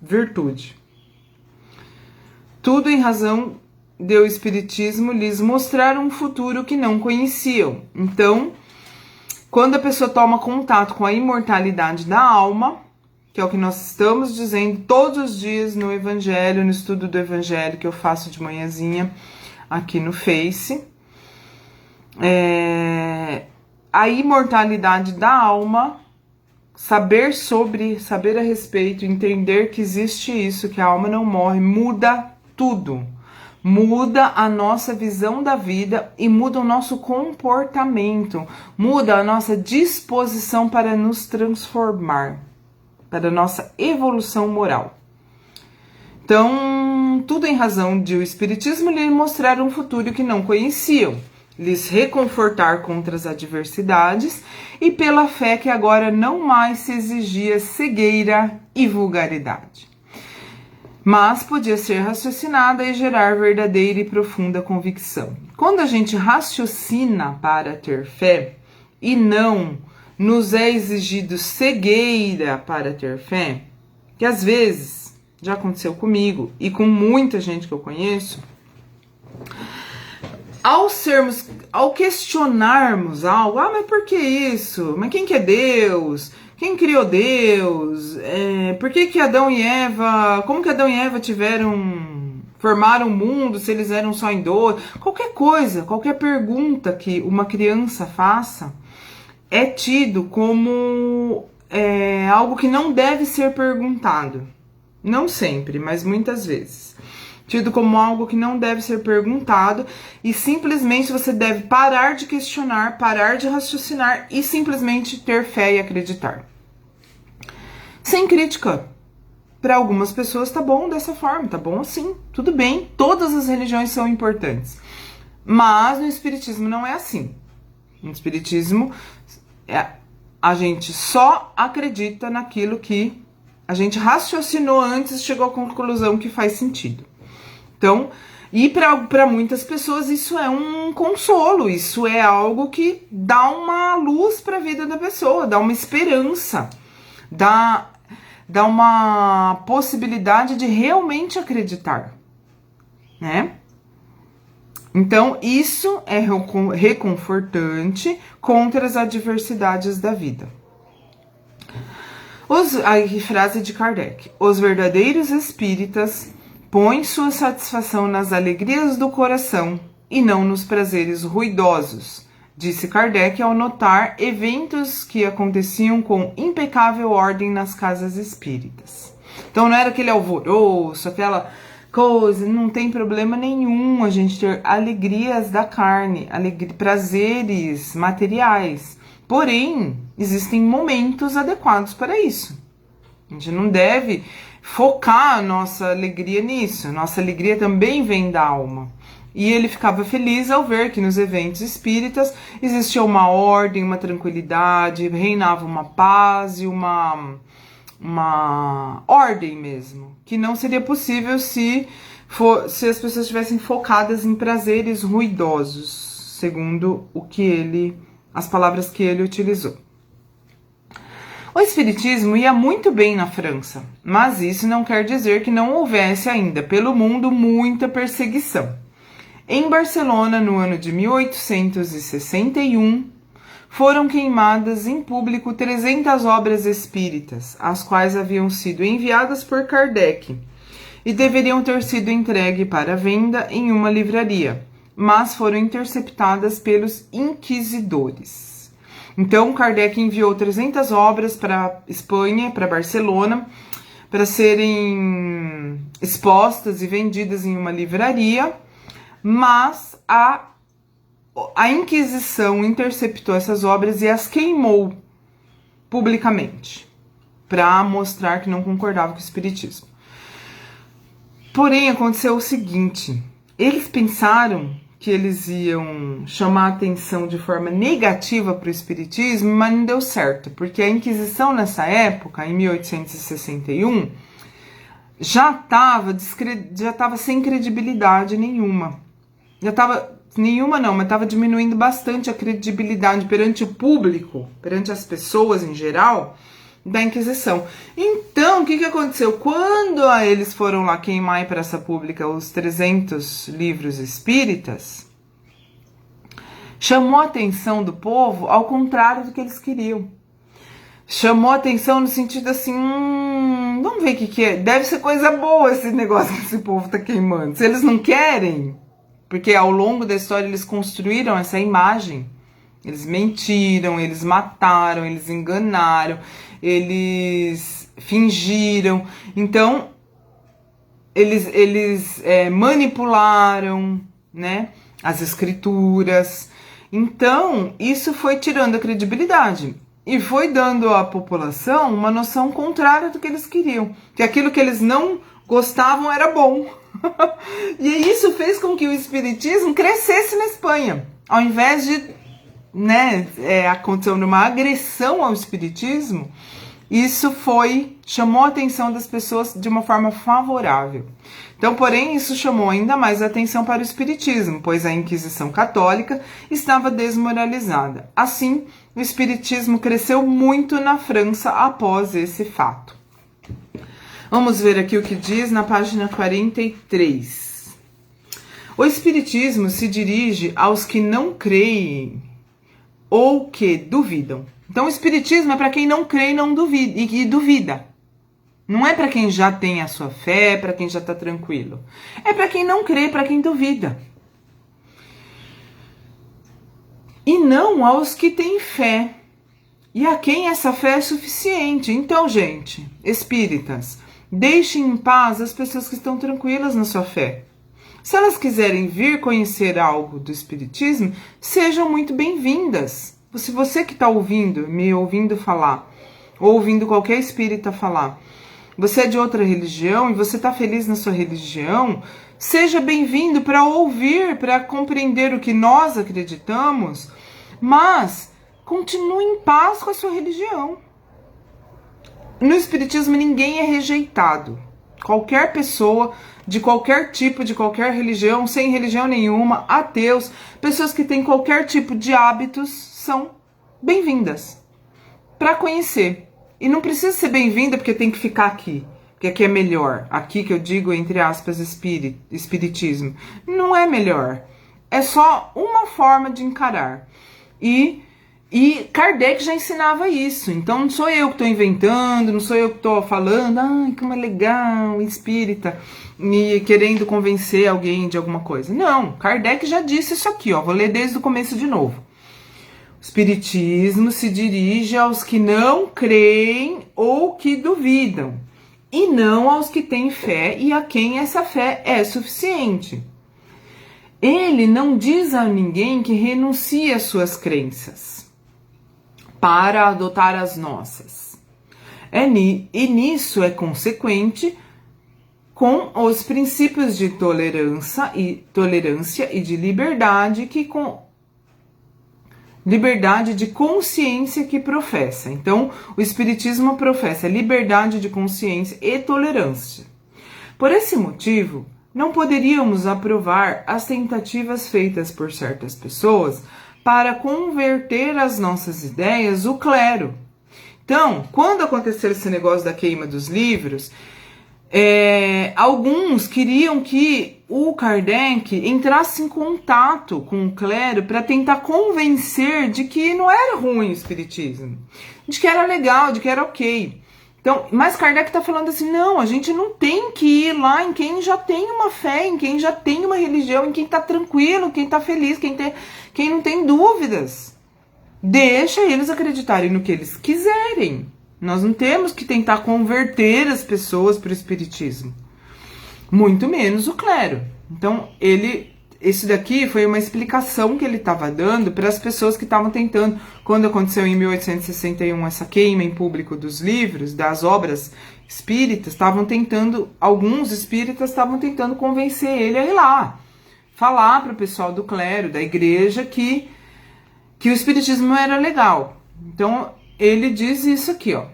Speaker 1: virtude. Tudo em razão do Espiritismo lhes mostrar um futuro que não conheciam. Então, quando a pessoa toma contato com a imortalidade da alma, que é o que nós estamos dizendo todos os dias no Evangelho, no estudo do Evangelho que eu faço de manhãzinha aqui no Face, a imortalidade da alma, saber a respeito, entender que existe isso, que a alma não morre, muda tudo. Muda a nossa visão da vida e muda o nosso comportamento, muda a nossa disposição para nos transformar, para a nossa evolução moral. Então, tudo em razão de o Espiritismo lhe mostrar um futuro que não conheciam, lhes reconfortar contra as adversidades e pela fé que agora não mais se exigia cegueira e vulgaridade, mas podia ser raciocinada e gerar verdadeira e profunda convicção. Quando a gente raciocina para ter fé e não nos é exigido cegueira para ter fé, que às vezes já aconteceu comigo e com muita gente que eu conheço, ao questionarmos algo, mas por que isso? Mas quem que é Deus? Quem criou Deus? Por que Adão e Eva... Como que Adão e Eva formaram o mundo se eles eram só em dois? Qualquer coisa, qualquer pergunta que uma criança faça é tido como algo que não deve ser perguntado. Não sempre, mas muitas vezes. Tido como algo que não deve ser perguntado e simplesmente você deve parar de questionar, parar de raciocinar e simplesmente ter fé e acreditar. Sem crítica. Para algumas pessoas tá bom dessa forma, tá bom assim, tudo bem, todas as religiões são importantes. Mas no Espiritismo não é assim. No Espiritismo, a gente só acredita naquilo que a gente raciocinou antes e chegou à conclusão que faz sentido. Então, E para muitas pessoas isso é um consolo, isso é algo que dá uma luz para a vida da pessoa, dá uma esperança, dá uma possibilidade de realmente acreditar, né? Então, isso é reconfortante contra as adversidades da vida. A frase de Kardec: os verdadeiros espíritas põem sua satisfação nas alegrias do coração e não nos prazeres ruidosos, disse Kardec ao notar eventos que aconteciam com impecável ordem nas casas espíritas. Então não era aquele alvoroço, aquela coisa, não tem problema nenhum a gente ter alegrias da carne, prazeres materiais. Porém, existem momentos adequados para isso. A gente não deve focar a nossa alegria nisso. Nossa alegria também vem da alma. E ele ficava feliz ao ver que nos eventos espíritas existia uma ordem, uma tranquilidade, reinava uma paz e uma ordem mesmo, que não seria possível se as pessoas estivessem focadas em prazeres ruidosos, segundo as palavras que ele utilizou. O espiritismo ia muito bem na França, mas isso não quer dizer que não houvesse ainda pelo mundo muita perseguição. Em Barcelona, no ano de 1861, foram queimadas em público 300 obras espíritas, as quais haviam sido enviadas por Kardec e deveriam ter sido entregue para venda em uma livraria, mas foram interceptadas pelos inquisidores. Então, Kardec enviou 300 obras para Espanha, para Barcelona, para serem expostas e vendidas em uma livraria, mas a Inquisição interceptou essas obras e as queimou publicamente, para mostrar que não concordava com o espiritismo. Porém, aconteceu o seguinte: eles pensaram que eles iam chamar a atenção de forma negativa para o espiritismo, mas não deu certo, porque a Inquisição nessa época, em 1861, já estava sem credibilidade nenhuma. Mas estava diminuindo bastante a credibilidade perante o público, perante as pessoas em geral, da Inquisição. Então, o que aconteceu? Quando eles foram lá queimar em praça pública os 300 livros espíritas, chamou a atenção do povo ao contrário do que eles queriam. Chamou a atenção no sentido assim, vamos ver o que é. Deve ser coisa boa esse negócio que esse povo está queimando. Se eles não querem, porque ao longo da história eles construíram essa imagem, eles mentiram, eles mataram, eles enganaram, eles fingiram, então eles manipularam, né, as escrituras. Então isso foi tirando a credibilidade e foi dando à população uma noção contrária do que eles queriam, que aquilo que eles não gostavam era bom. E isso fez com que o espiritismo crescesse na Espanha, ao invés de, aconteceu uma agressão ao espiritismo. Isso chamou a atenção das pessoas de uma forma favorável. Então, porém, isso chamou ainda mais a atenção para o espiritismo, pois a Inquisição Católica estava desmoralizada. Assim, o espiritismo cresceu muito na França após esse fato. Vamos ver aqui o que diz na página 43. O espiritismo se dirige aos que não creem ou que duvidam. Então, o espiritismo é para quem não crê e não duvida, e duvida. Não é para quem já tem a sua fé, para quem já está tranquilo. É para quem não crê, para quem duvida. E não aos que têm fé. E a quem essa fé é suficiente. Então, gente, espíritas, deixem em paz as pessoas que estão tranquilas na sua fé. Se elas quiserem vir conhecer algo do espiritismo, sejam muito bem-vindas. Se você que está me ouvindo falar, ou ouvindo qualquer espírita falar, você é de outra religião e você está feliz na sua religião, seja bem-vindo para ouvir, para compreender o que nós acreditamos, mas continue em paz com a sua religião. No espiritismo ninguém é rejeitado. Qualquer pessoa, de qualquer tipo, de qualquer religião, sem religião nenhuma, ateus, pessoas que têm qualquer tipo de hábitos, são bem-vindas para conhecer. E não precisa ser bem-vinda porque tem que ficar aqui, porque aqui é melhor. Aqui que eu digo, entre aspas, espiritismo. Não é melhor. É só uma forma de encarar. E Kardec já ensinava isso. Então não sou eu que estou inventando, não sou eu que estou falando, ai, como é legal, espírita, e querendo convencer alguém de alguma coisa. Não, Kardec já disse isso aqui, ó. Vou ler desde o começo de novo. O espiritismo se dirige aos que não creem ou que duvidam, e não aos que têm fé e a quem essa fé é suficiente. Ele não diz a ninguém que renuncie às suas crenças para adotar as nossas. E nisso é consequente com os princípios de tolerância e de liberdade liberdade de consciência que professa. Então, o espiritismo professa liberdade de consciência e tolerância. Por esse motivo, não poderíamos aprovar as tentativas feitas por certas pessoas para converter as nossas ideias o clero. Então, quando aconteceu esse negócio da queima dos livros, alguns queriam que o Kardec entrasse em contato com o clero para tentar convencer de que não era ruim o espiritismo, de que era legal, de que era ok. Então, mas Kardec está falando assim, não, a gente não tem que ir lá em quem já tem uma fé, em quem já tem uma religião, em quem está tranquilo, quem está feliz, quem não tem dúvidas. Deixa eles acreditarem no que eles quiserem. Nós não temos que tentar converter as pessoas para o espiritismo. Muito menos o clero. Então, esse daqui foi uma explicação que ele estava dando para as pessoas que estavam tentando, quando aconteceu em 1861 essa queima em público dos livros, das obras espíritas, alguns espíritas estavam tentando convencer ele a ir lá, falar para o pessoal do clero, da igreja, que o espiritismo era legal. Então, ele diz isso aqui, ó.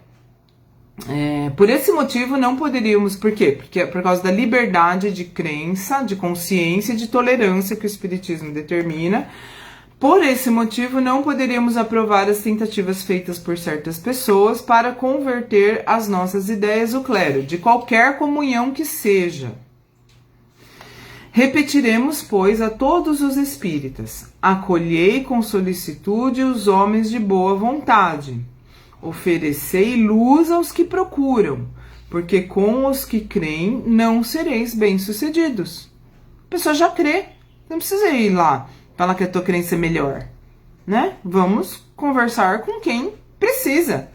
Speaker 1: Por esse motivo não poderíamos, por quê? Porque é por causa da liberdade de crença, de consciência e de tolerância que o espiritismo determina. Por esse motivo não poderíamos aprovar as tentativas feitas por certas pessoas para converter as nossas ideias o clero, de qualquer comunhão que seja. Repetiremos, pois, a todos os espíritas: acolhei com solicitude os homens de boa vontade. Oferecei luz aos que procuram, porque com os que creem não sereis bem-sucedidos. A pessoa já crê, não precisa ir lá falar que a tua crença é melhor, né? Vamos conversar com quem precisa,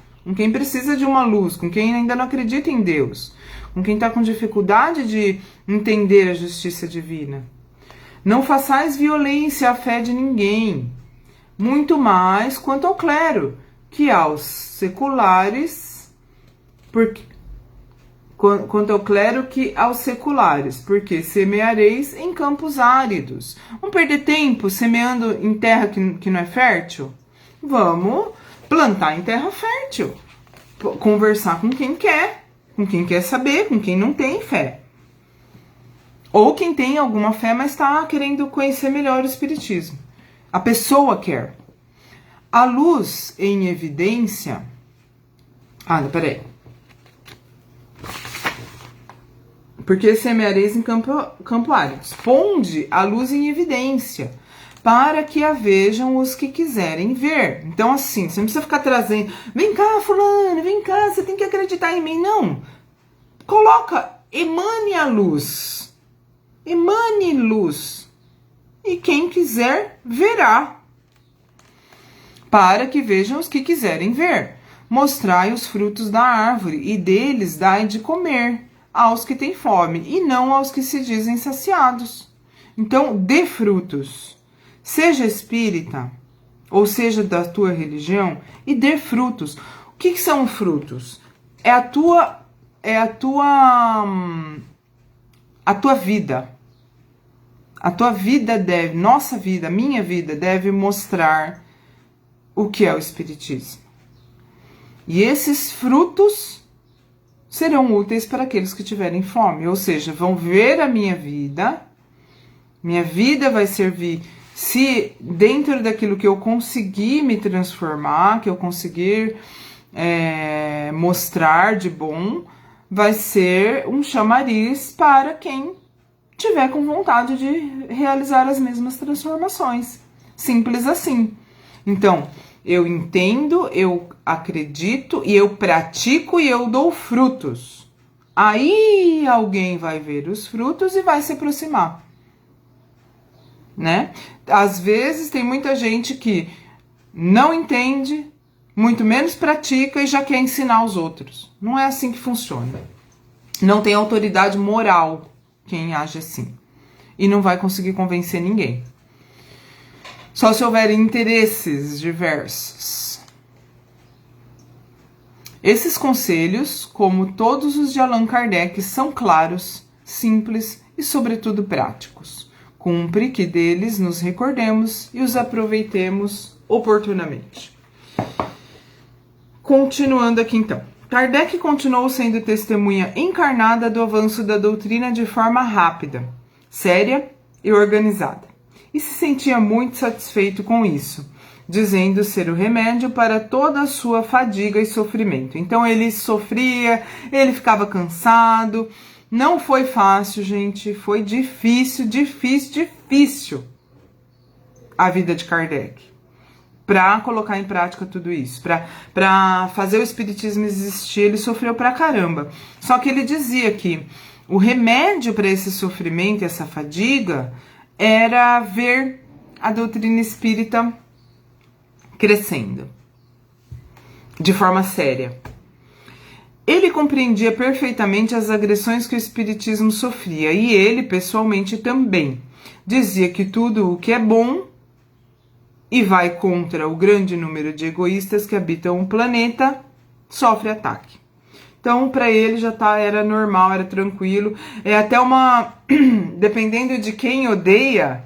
Speaker 1: de uma luz, com quem ainda não acredita em Deus, com quem está com dificuldade de entender a justiça divina. Não façais violência à fé de ninguém, muito mais quanto ao clero, que aos seculares, porque semeareis em campos áridos. Vamos perder tempo semeando em terra que não é fértil? Vamos plantar em terra fértil. Conversar com quem quer saber, com quem não tem fé. Ou quem tem alguma fé, mas está querendo conhecer melhor o espiritismo. A pessoa quer. A luz em evidência... peraí. Porque semeareis em campo árido. Ponde a luz em evidência, para que a vejam os que quiserem ver. Então, assim, você não precisa ficar trazendo... Vem cá, fulano, vem cá, você tem que acreditar em mim. Não. Emane a luz. Emane luz. E quem quiser, verá. Para que vejam os que quiserem ver. Mostrai os frutos da árvore, e deles dai de comer aos que têm fome, e não aos que se dizem saciados. Então, dê frutos. Seja espírita, ou seja da tua religião, e dê frutos. O que são frutos? É a tua vida. A tua vida deve, nossa vida, minha vida, deve mostrar o que é o espiritismo. E esses frutos serão úteis para aqueles que tiverem fome. Ou seja, vão ver a minha vida vai servir, se dentro daquilo que eu conseguir me transformar, que eu conseguir mostrar de bom, vai ser um chamariz para quem tiver com vontade de realizar as mesmas transformações. Simples assim. Então, eu entendo, eu acredito e eu pratico e eu dou frutos. Aí alguém vai ver os frutos e vai se aproximar, né? Às vezes tem muita gente que não entende, muito menos pratica e já quer ensinar aos outros. Não é assim que funciona. Não tem autoridade moral quem age assim. E não vai conseguir convencer ninguém. Só se houver interesses diversos. Esses conselhos, como todos os de Allan Kardec, são claros, simples e, sobretudo, práticos. Cumpre que deles nos recordemos e os aproveitemos oportunamente. Continuando aqui então. Kardec continuou sendo testemunha encarnada do avanço da doutrina de forma rápida, séria e organizada. E se sentia muito satisfeito com isso, dizendo ser o remédio para toda a sua fadiga e sofrimento. Então ele sofria, ele ficava cansado. Não foi fácil, gente, foi difícil a vida de Kardec. Para colocar em prática tudo isso, para fazer o espiritismo existir, ele sofreu pra caramba. Só que ele dizia que o remédio para esse sofrimento, essa fadiga, era ver a doutrina espírita crescendo de forma séria. Ele compreendia perfeitamente as agressões que o espiritismo sofria, e ele, pessoalmente, também. Dizia que tudo o que é bom e vai contra o grande número de egoístas que habitam o planeta sofre ataque. Então, para ele já era normal, era tranquilo. É até dependendo de quem odeia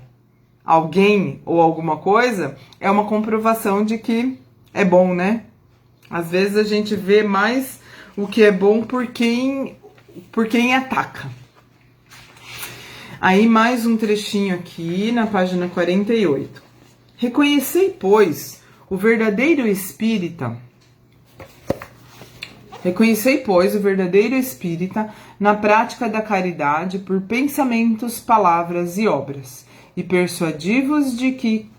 Speaker 1: alguém ou alguma coisa, é uma comprovação de que é bom, né? Às vezes a gente vê mais o que é bom por quem ataca. Aí mais um trechinho aqui na página 48. Reconhecei, pois, o verdadeiro espírita na prática da caridade por pensamentos, palavras e obras, e persuadi-vos de que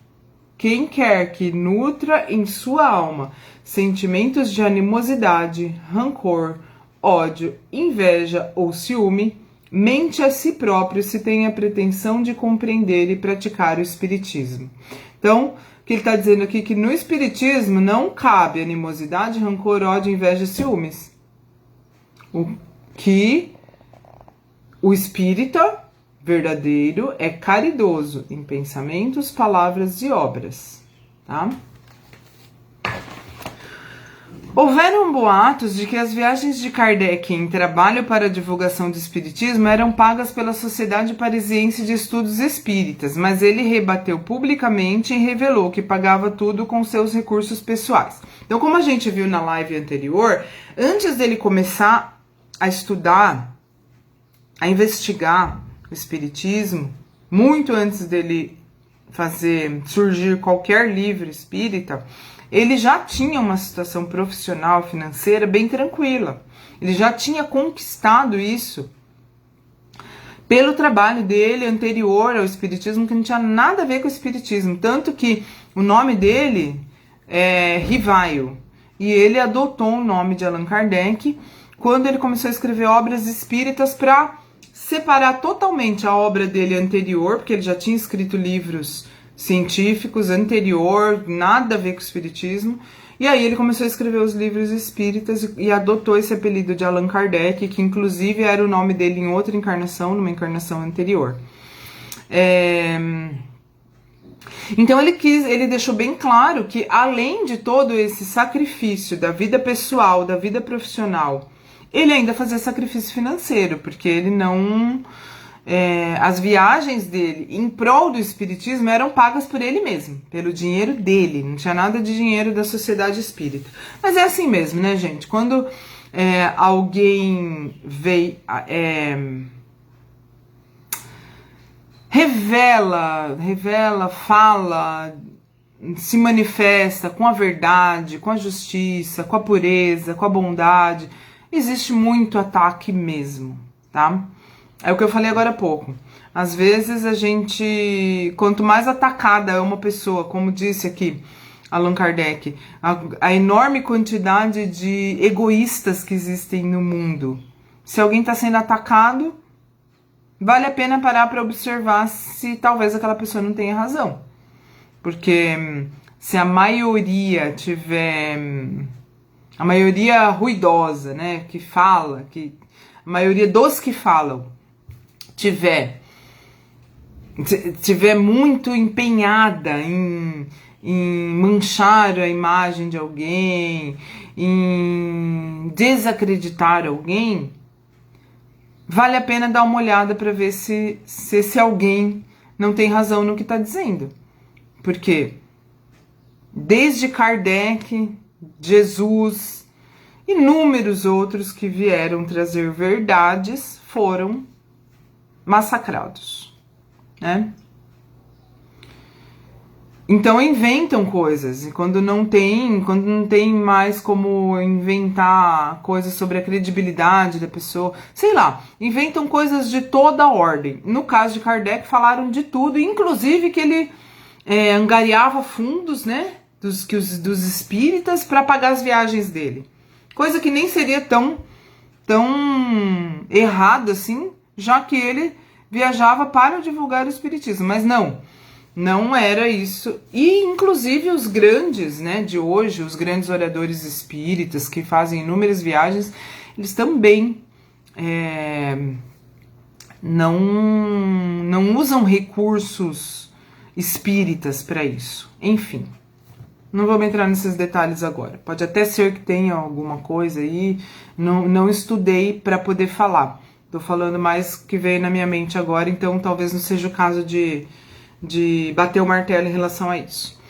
Speaker 1: quem quer que nutra em sua alma sentimentos de animosidade, rancor, ódio, inveja ou ciúme, mente a si próprio se tem a pretensão de compreender e praticar o espiritismo. Então, o que ele está dizendo aqui é que no espiritismo não cabe animosidade, rancor, ódio, inveja e ciúmes. O espírita verdadeiro é caridoso em pensamentos, palavras e obras, tá? Houveram boatos de que as viagens de Kardec em trabalho para a divulgação do espiritismo eram pagas pela Sociedade Parisiense de Estudos Espíritas, mas ele rebateu publicamente e revelou que pagava tudo com seus recursos pessoais. Então, como a gente viu na live anterior, antes dele começar a estudar, a investigar o espiritismo, muito antes dele fazer surgir qualquer livro espírita, ele já tinha uma situação profissional, financeira bem tranquila. Ele já tinha conquistado isso pelo trabalho dele anterior ao espiritismo, que não tinha nada a ver com o espiritismo. Tanto que o nome dele é Rivaio. E ele adotou o nome de Allan Kardec quando ele começou a escrever obras espíritas para separar totalmente a obra dele anterior, porque ele já tinha escrito livros científicos anterior, nada a ver com o espiritismo, e aí ele começou a escrever os livros espíritas e adotou esse apelido de Allan Kardec, que inclusive era o nome dele em outra encarnação, numa encarnação anterior. Então ele deixou bem claro que, além de todo esse sacrifício da vida pessoal, da vida profissional, ele ainda fazia sacrifício financeiro, porque ele não... as viagens dele em prol do espiritismo eram pagas por ele mesmo, pelo dinheiro dele, não tinha nada de dinheiro da sociedade espírita. Mas é assim mesmo, né, gente? Quando alguém revela, fala, se manifesta com a verdade, com a justiça, com a pureza, com a bondade, existe muito ataque mesmo, tá? É o que eu falei agora há pouco. Às vezes a gente, quanto mais atacada é uma pessoa, como disse aqui Allan Kardec, a enorme quantidade de egoístas que existem no mundo. Se alguém está sendo atacado, vale a pena parar para observar se talvez aquela pessoa não tenha razão. Porque se a maioria tiver... A maioria ruidosa, né, que fala, a maioria dos que falam tiver muito empenhada em manchar a imagem de alguém, em desacreditar alguém, vale a pena dar uma olhada para ver se esse alguém não tem razão no que está dizendo. Porque desde Kardec, Jesus, inúmeros outros que vieram trazer verdades foram massacrados, né? Então inventam coisas, e quando não tem mais como inventar coisas sobre a credibilidade da pessoa, sei lá, inventam coisas de toda a ordem. No caso de Kardec falaram de tudo, inclusive que ele angariava fundos, né, dos espíritas para pagar as viagens dele. Coisa que nem seria tão errado assim, já que ele viajava para divulgar o espiritismo, mas não era isso. E inclusive os grandes, né, de hoje, os grandes oradores espíritas que fazem inúmeras viagens, eles também não usam recursos espíritas para isso. Enfim, não vamos entrar nesses detalhes agora. Pode até ser que tenha alguma coisa aí, não estudei para poder falar. Tô falando mais que veio na minha mente agora, então talvez não seja o caso de bater o martelo em relação a isso.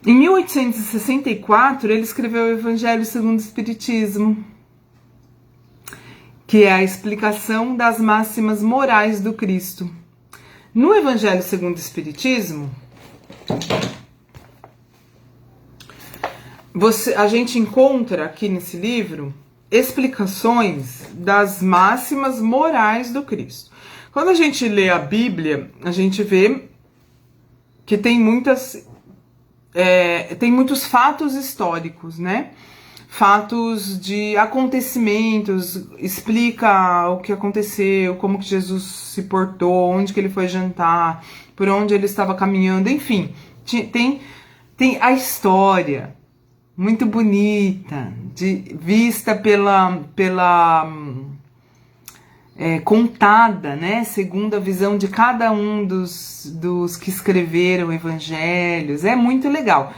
Speaker 1: Em 1864, ele escreveu o Evangelho segundo o Espiritismo, que é a explicação das máximas morais do Cristo. No Evangelho segundo o Espiritismo, a gente encontra aqui nesse livro explicações das máximas morais do Cristo. Quando a gente lê a Bíblia, a gente vê que tem muitos fatos históricos, né? Fatos de acontecimentos, explica o que aconteceu, como que Jesus se portou, onde que ele foi jantar, por onde ele estava caminhando, enfim. Tem a história muito bonita, vista contada, né, segundo a visão de cada um dos que escreveram evangelhos, é muito legal.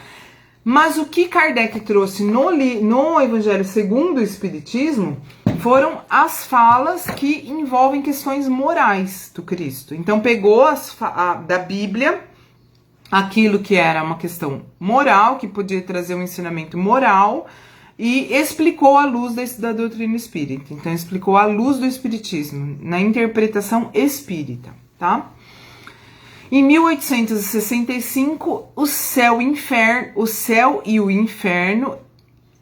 Speaker 1: Mas o que Kardec trouxe no Evangelho segundo o Espiritismo foram as falas que envolvem questões morais do Cristo. Então pegou da Bíblia aquilo que era uma questão moral, que podia trazer um ensinamento moral, e explicou à luz da doutrina espírita. Então, explicou à luz do espiritismo, na interpretação espírita, tá? Em 1865, o céu e o inferno,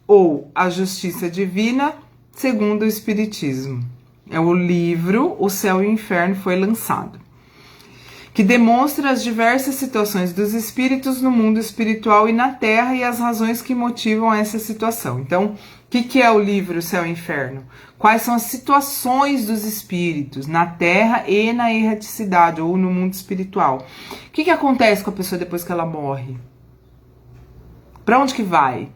Speaker 1: ou a justiça divina, segundo o espiritismo. É o livro O Céu e o Inferno, foi lançado, que demonstra as diversas situações dos espíritos no mundo espiritual e na Terra e as razões que motivam essa situação. Então, o que é o livro Céu e Inferno? Quais são as situações dos espíritos na Terra e na erraticidade, ou no mundo espiritual? O que acontece com a pessoa depois que ela morre? Para onde que vai?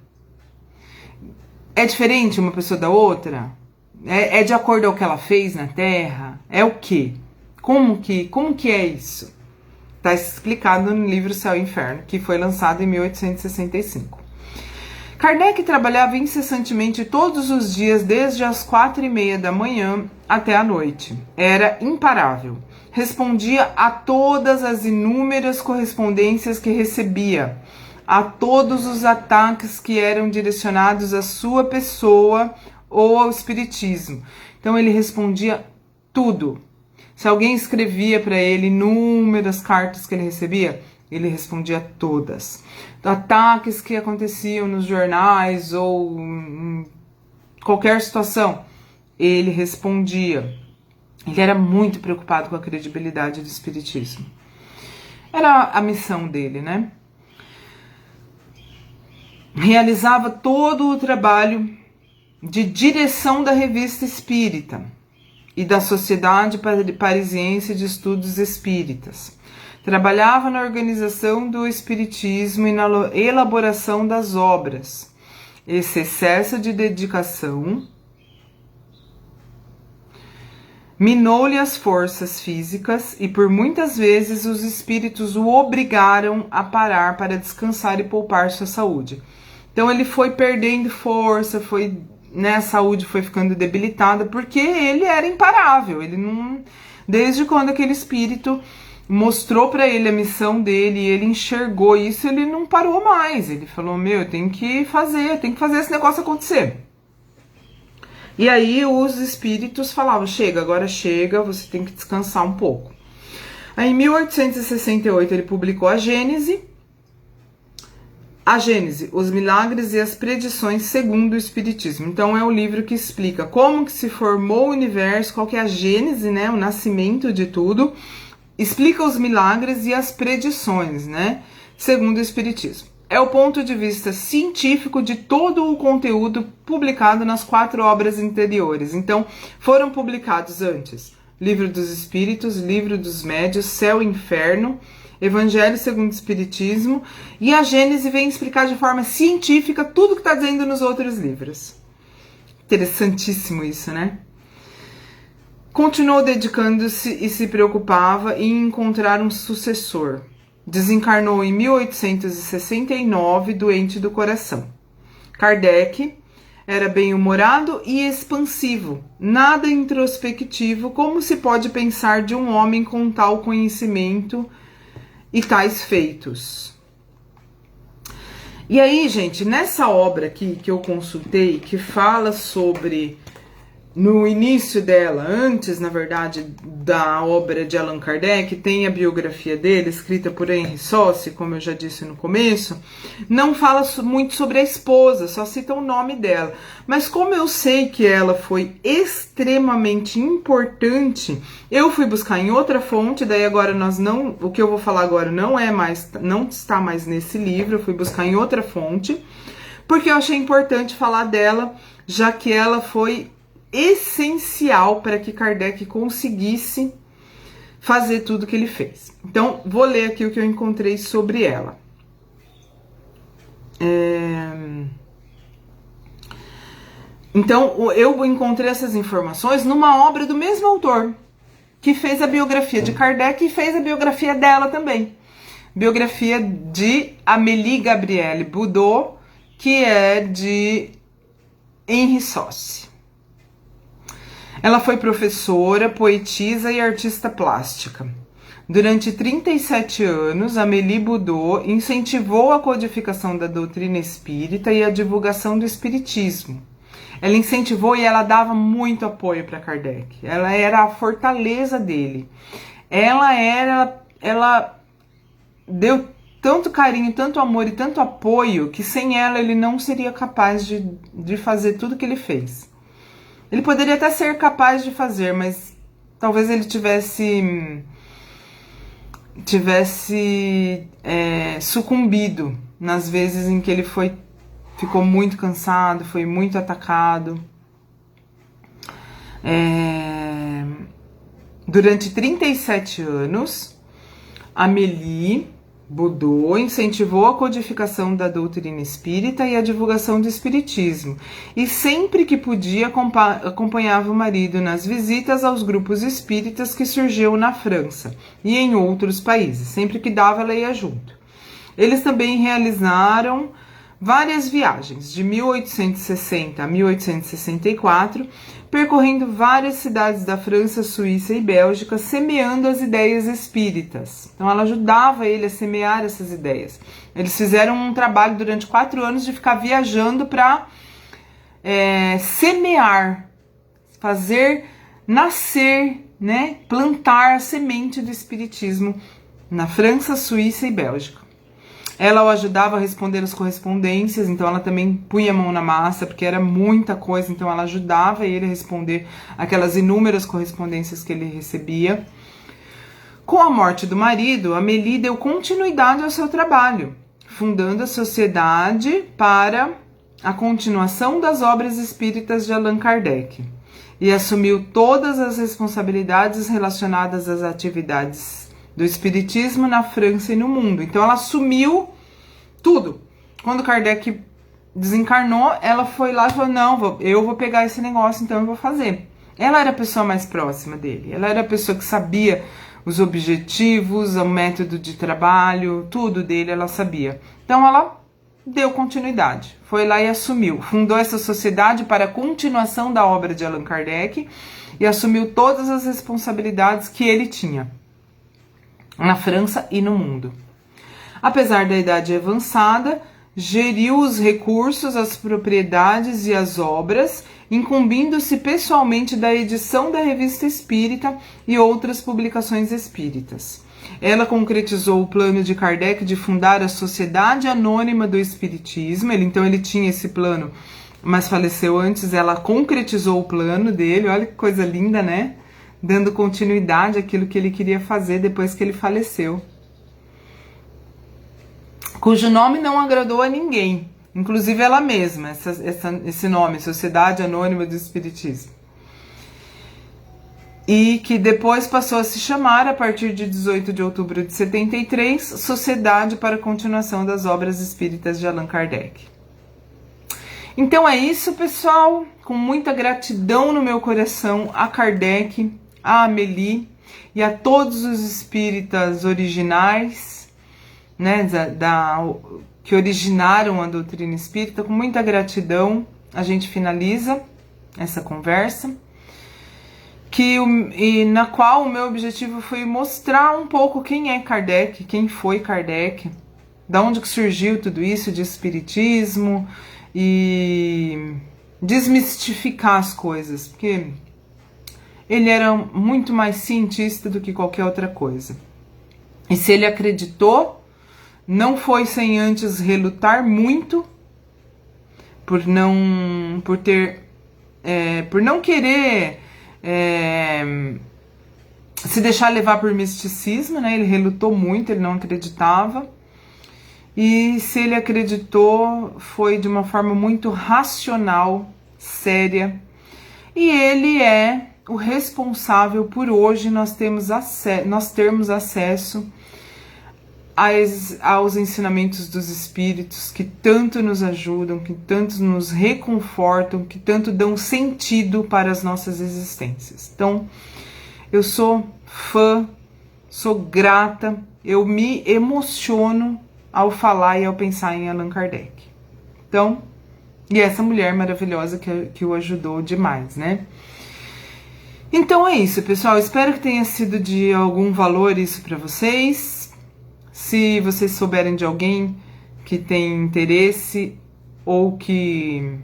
Speaker 1: É diferente uma pessoa da outra? É de acordo ao que ela fez na Terra? É o quê? Como que é isso? Está explicado no livro Céu e Inferno, que foi lançado em 1865. Kardec trabalhava incessantemente todos os dias, desde as 4:30 da manhã até a noite. Era imparável. Respondia a todas as inúmeras correspondências que recebia. a todos os ataques que eram direcionados à sua pessoa ou ao espiritismo. Então ele respondia tudo. Se alguém escrevia para ele inúmeras cartas que ele recebia, ele respondia todas. Ataques que aconteciam nos jornais ou em qualquer situação, ele respondia. Ele era muito preocupado com a credibilidade do espiritismo. Era a missão dele, né? Realizava todo o trabalho de direção da Revista Espírita e da Sociedade Parisiense de Estudos Espíritas. Trabalhava na organização do espiritismo e na elaboração das obras. Esse excesso de dedicação minou-lhe as forças físicas e por muitas vezes os espíritos o obrigaram a parar para descansar e poupar sua saúde. Então ele foi perdendo força, a saúde foi ficando debilitada, porque ele era imparável. Ele não, desde quando aquele espírito mostrou para ele a missão dele e ele enxergou isso, ele não parou mais. Ele falou, eu tenho que fazer esse negócio acontecer. E aí os espíritos falavam, agora chega, você tem que descansar um pouco. Aí em 1868 ele publicou a Gênese, os milagres e as predições segundo o Espiritismo. Então é o livro que explica como que se formou o universo, qual que é a gênese, né, o nascimento de tudo, explica os milagres e as predições, né, segundo o Espiritismo. É o ponto de vista científico de todo o conteúdo publicado nas 4 obras anteriores. Então, foram publicados antes Livro dos Espíritos, Livro dos Médios, Céu e Inferno, Evangelho segundo o Espiritismo, e a Gênese vem explicar de forma científica tudo que está dizendo nos outros livros. Interessantíssimo isso, né? Continuou dedicando-se e se preocupava em encontrar um sucessor. Desencarnou em 1869, doente do coração. Kardec era bem-humorado e expansivo, nada introspectivo, como se pode pensar de um homem com tal conhecimento e tais feitos. E aí, gente, nessa obra aqui que eu consultei, que fala sobre, no início dela, antes, na verdade, da obra de Allan Kardec, tem a biografia dele, escrita por Henri Sauce, como eu já disse no começo, não fala muito sobre a esposa, só cita o nome dela. Mas como eu sei que ela foi extremamente importante, eu fui buscar em outra fonte, daí agora o que eu vou falar agora não está mais nesse livro, eu fui buscar em outra fonte, porque eu achei importante falar dela, já que ela foi essencial para que Kardec conseguisse fazer tudo que ele fez. Então, vou ler aqui o que eu encontrei sobre ela. Então, eu encontrei essas informações numa obra do mesmo autor, que fez a biografia de Kardec e fez a biografia dela também. Biografia de Amélie Gabrielle Boudot, que é de Henri Sauce. Ela foi professora, poetisa e artista plástica. Durante 37 anos, Amélie Boudot incentivou a codificação da doutrina espírita e a divulgação do espiritismo. Ela incentivou e ela dava muito apoio para Kardec. Ela era a fortaleza dele. Ela deu tanto carinho, tanto amor e tanto apoio que sem ela ele não seria capaz de fazer tudo que ele fez. Ele poderia até ser capaz de fazer, mas talvez ele tivesse sucumbido nas vezes em que ele ficou muito cansado, foi muito atacado. Durante 37 anos, Amélie Boudot incentivou a codificação da doutrina espírita e a divulgação do espiritismo, e sempre que podia acompanhava o marido nas visitas aos grupos espíritas que surgiam na França e em outros países. Sempre que dava, ela ia junto. Eles também realizaram várias viagens, de 1860 a 1864, percorrendo várias cidades da França, Suíça e Bélgica, semeando as ideias espíritas. Então ela ajudava ele a semear essas ideias. Eles fizeram um trabalho durante 4 anos de ficar viajando para semear, fazer nascer, né, plantar a semente do espiritismo na França, Suíça e Bélgica. Ela o ajudava a responder as correspondências, então ela também punha a mão na massa, porque era muita coisa, então ela ajudava ele a responder aquelas inúmeras correspondências que ele recebia. Com a morte do marido, Amélie deu continuidade ao seu trabalho, fundando a Sociedade para a continuação das obras espíritas de Allan Kardec, e assumiu todas as responsabilidades relacionadas às atividades do espiritismo na França e no mundo. Então ela assumiu tudo. Quando Kardec desencarnou, ela foi lá e falou, não, eu vou pegar esse negócio, então eu vou fazer. Ela era a pessoa mais próxima dele, ela era a pessoa que sabia os objetivos, o método de trabalho, tudo dele ela sabia. Então ela deu continuidade, foi lá e assumiu, fundou essa sociedade para a continuação da obra de Allan Kardec e assumiu todas as responsabilidades que ele tinha na França e no mundo. Apesar da idade avançada, geriu os recursos, as propriedades e as obras, incumbindo-se pessoalmente da edição da Revista Espírita e outras publicações espíritas. Ela concretizou o plano de Kardec de fundar a Sociedade Anônima do Espiritismo. Ele tinha esse plano, mas faleceu antes. Ela concretizou o plano dele. Olha que coisa linda, né? Dando continuidade àquilo que ele queria fazer depois que ele faleceu. Cujo nome não agradou a ninguém, inclusive ela mesma, esse nome, Sociedade Anônima do Espiritismo. E que depois passou a se chamar, a partir de 18 de outubro de 73, Sociedade para a Continuação das Obras Espíritas de Allan Kardec. Então é isso, pessoal, com muita gratidão no meu coração a Kardec, a Amélie e a todos os espíritas originais, né, que originaram a doutrina espírita. Com muita gratidão a gente finaliza essa conversa, na qual o meu objetivo foi mostrar um pouco quem é Kardec, quem foi Kardec, da onde que surgiu tudo isso de espiritismo e desmistificar as coisas, porque ele era muito mais cientista do que qualquer outra coisa. E se ele acreditou, não foi sem antes relutar muito por não querer se deixar levar por misticismo, né? Ele relutou muito, ele não acreditava. E se ele acreditou, foi de uma forma muito racional, séria. E ele é o responsável por hoje nós termos acesso aos ensinamentos dos espíritos, que tanto nos ajudam, que tanto nos reconfortam, que tanto dão sentido para as nossas existências. Então, eu sou fã, sou grata, eu me emociono ao falar e ao pensar em Allan Kardec. Então, e essa mulher maravilhosa que o ajudou demais, né? Então é isso, pessoal. Espero que tenha sido de algum valor isso para vocês. Se vocês souberem de alguém que tem interesse ou que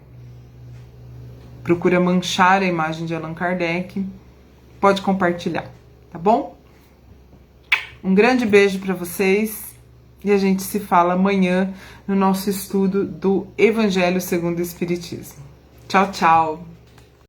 Speaker 1: procura manchar a imagem de Allan Kardec, pode compartilhar, tá bom? Um grande beijo para vocês e a gente se fala amanhã no nosso estudo do Evangelho segundo o Espiritismo. Tchau, tchau!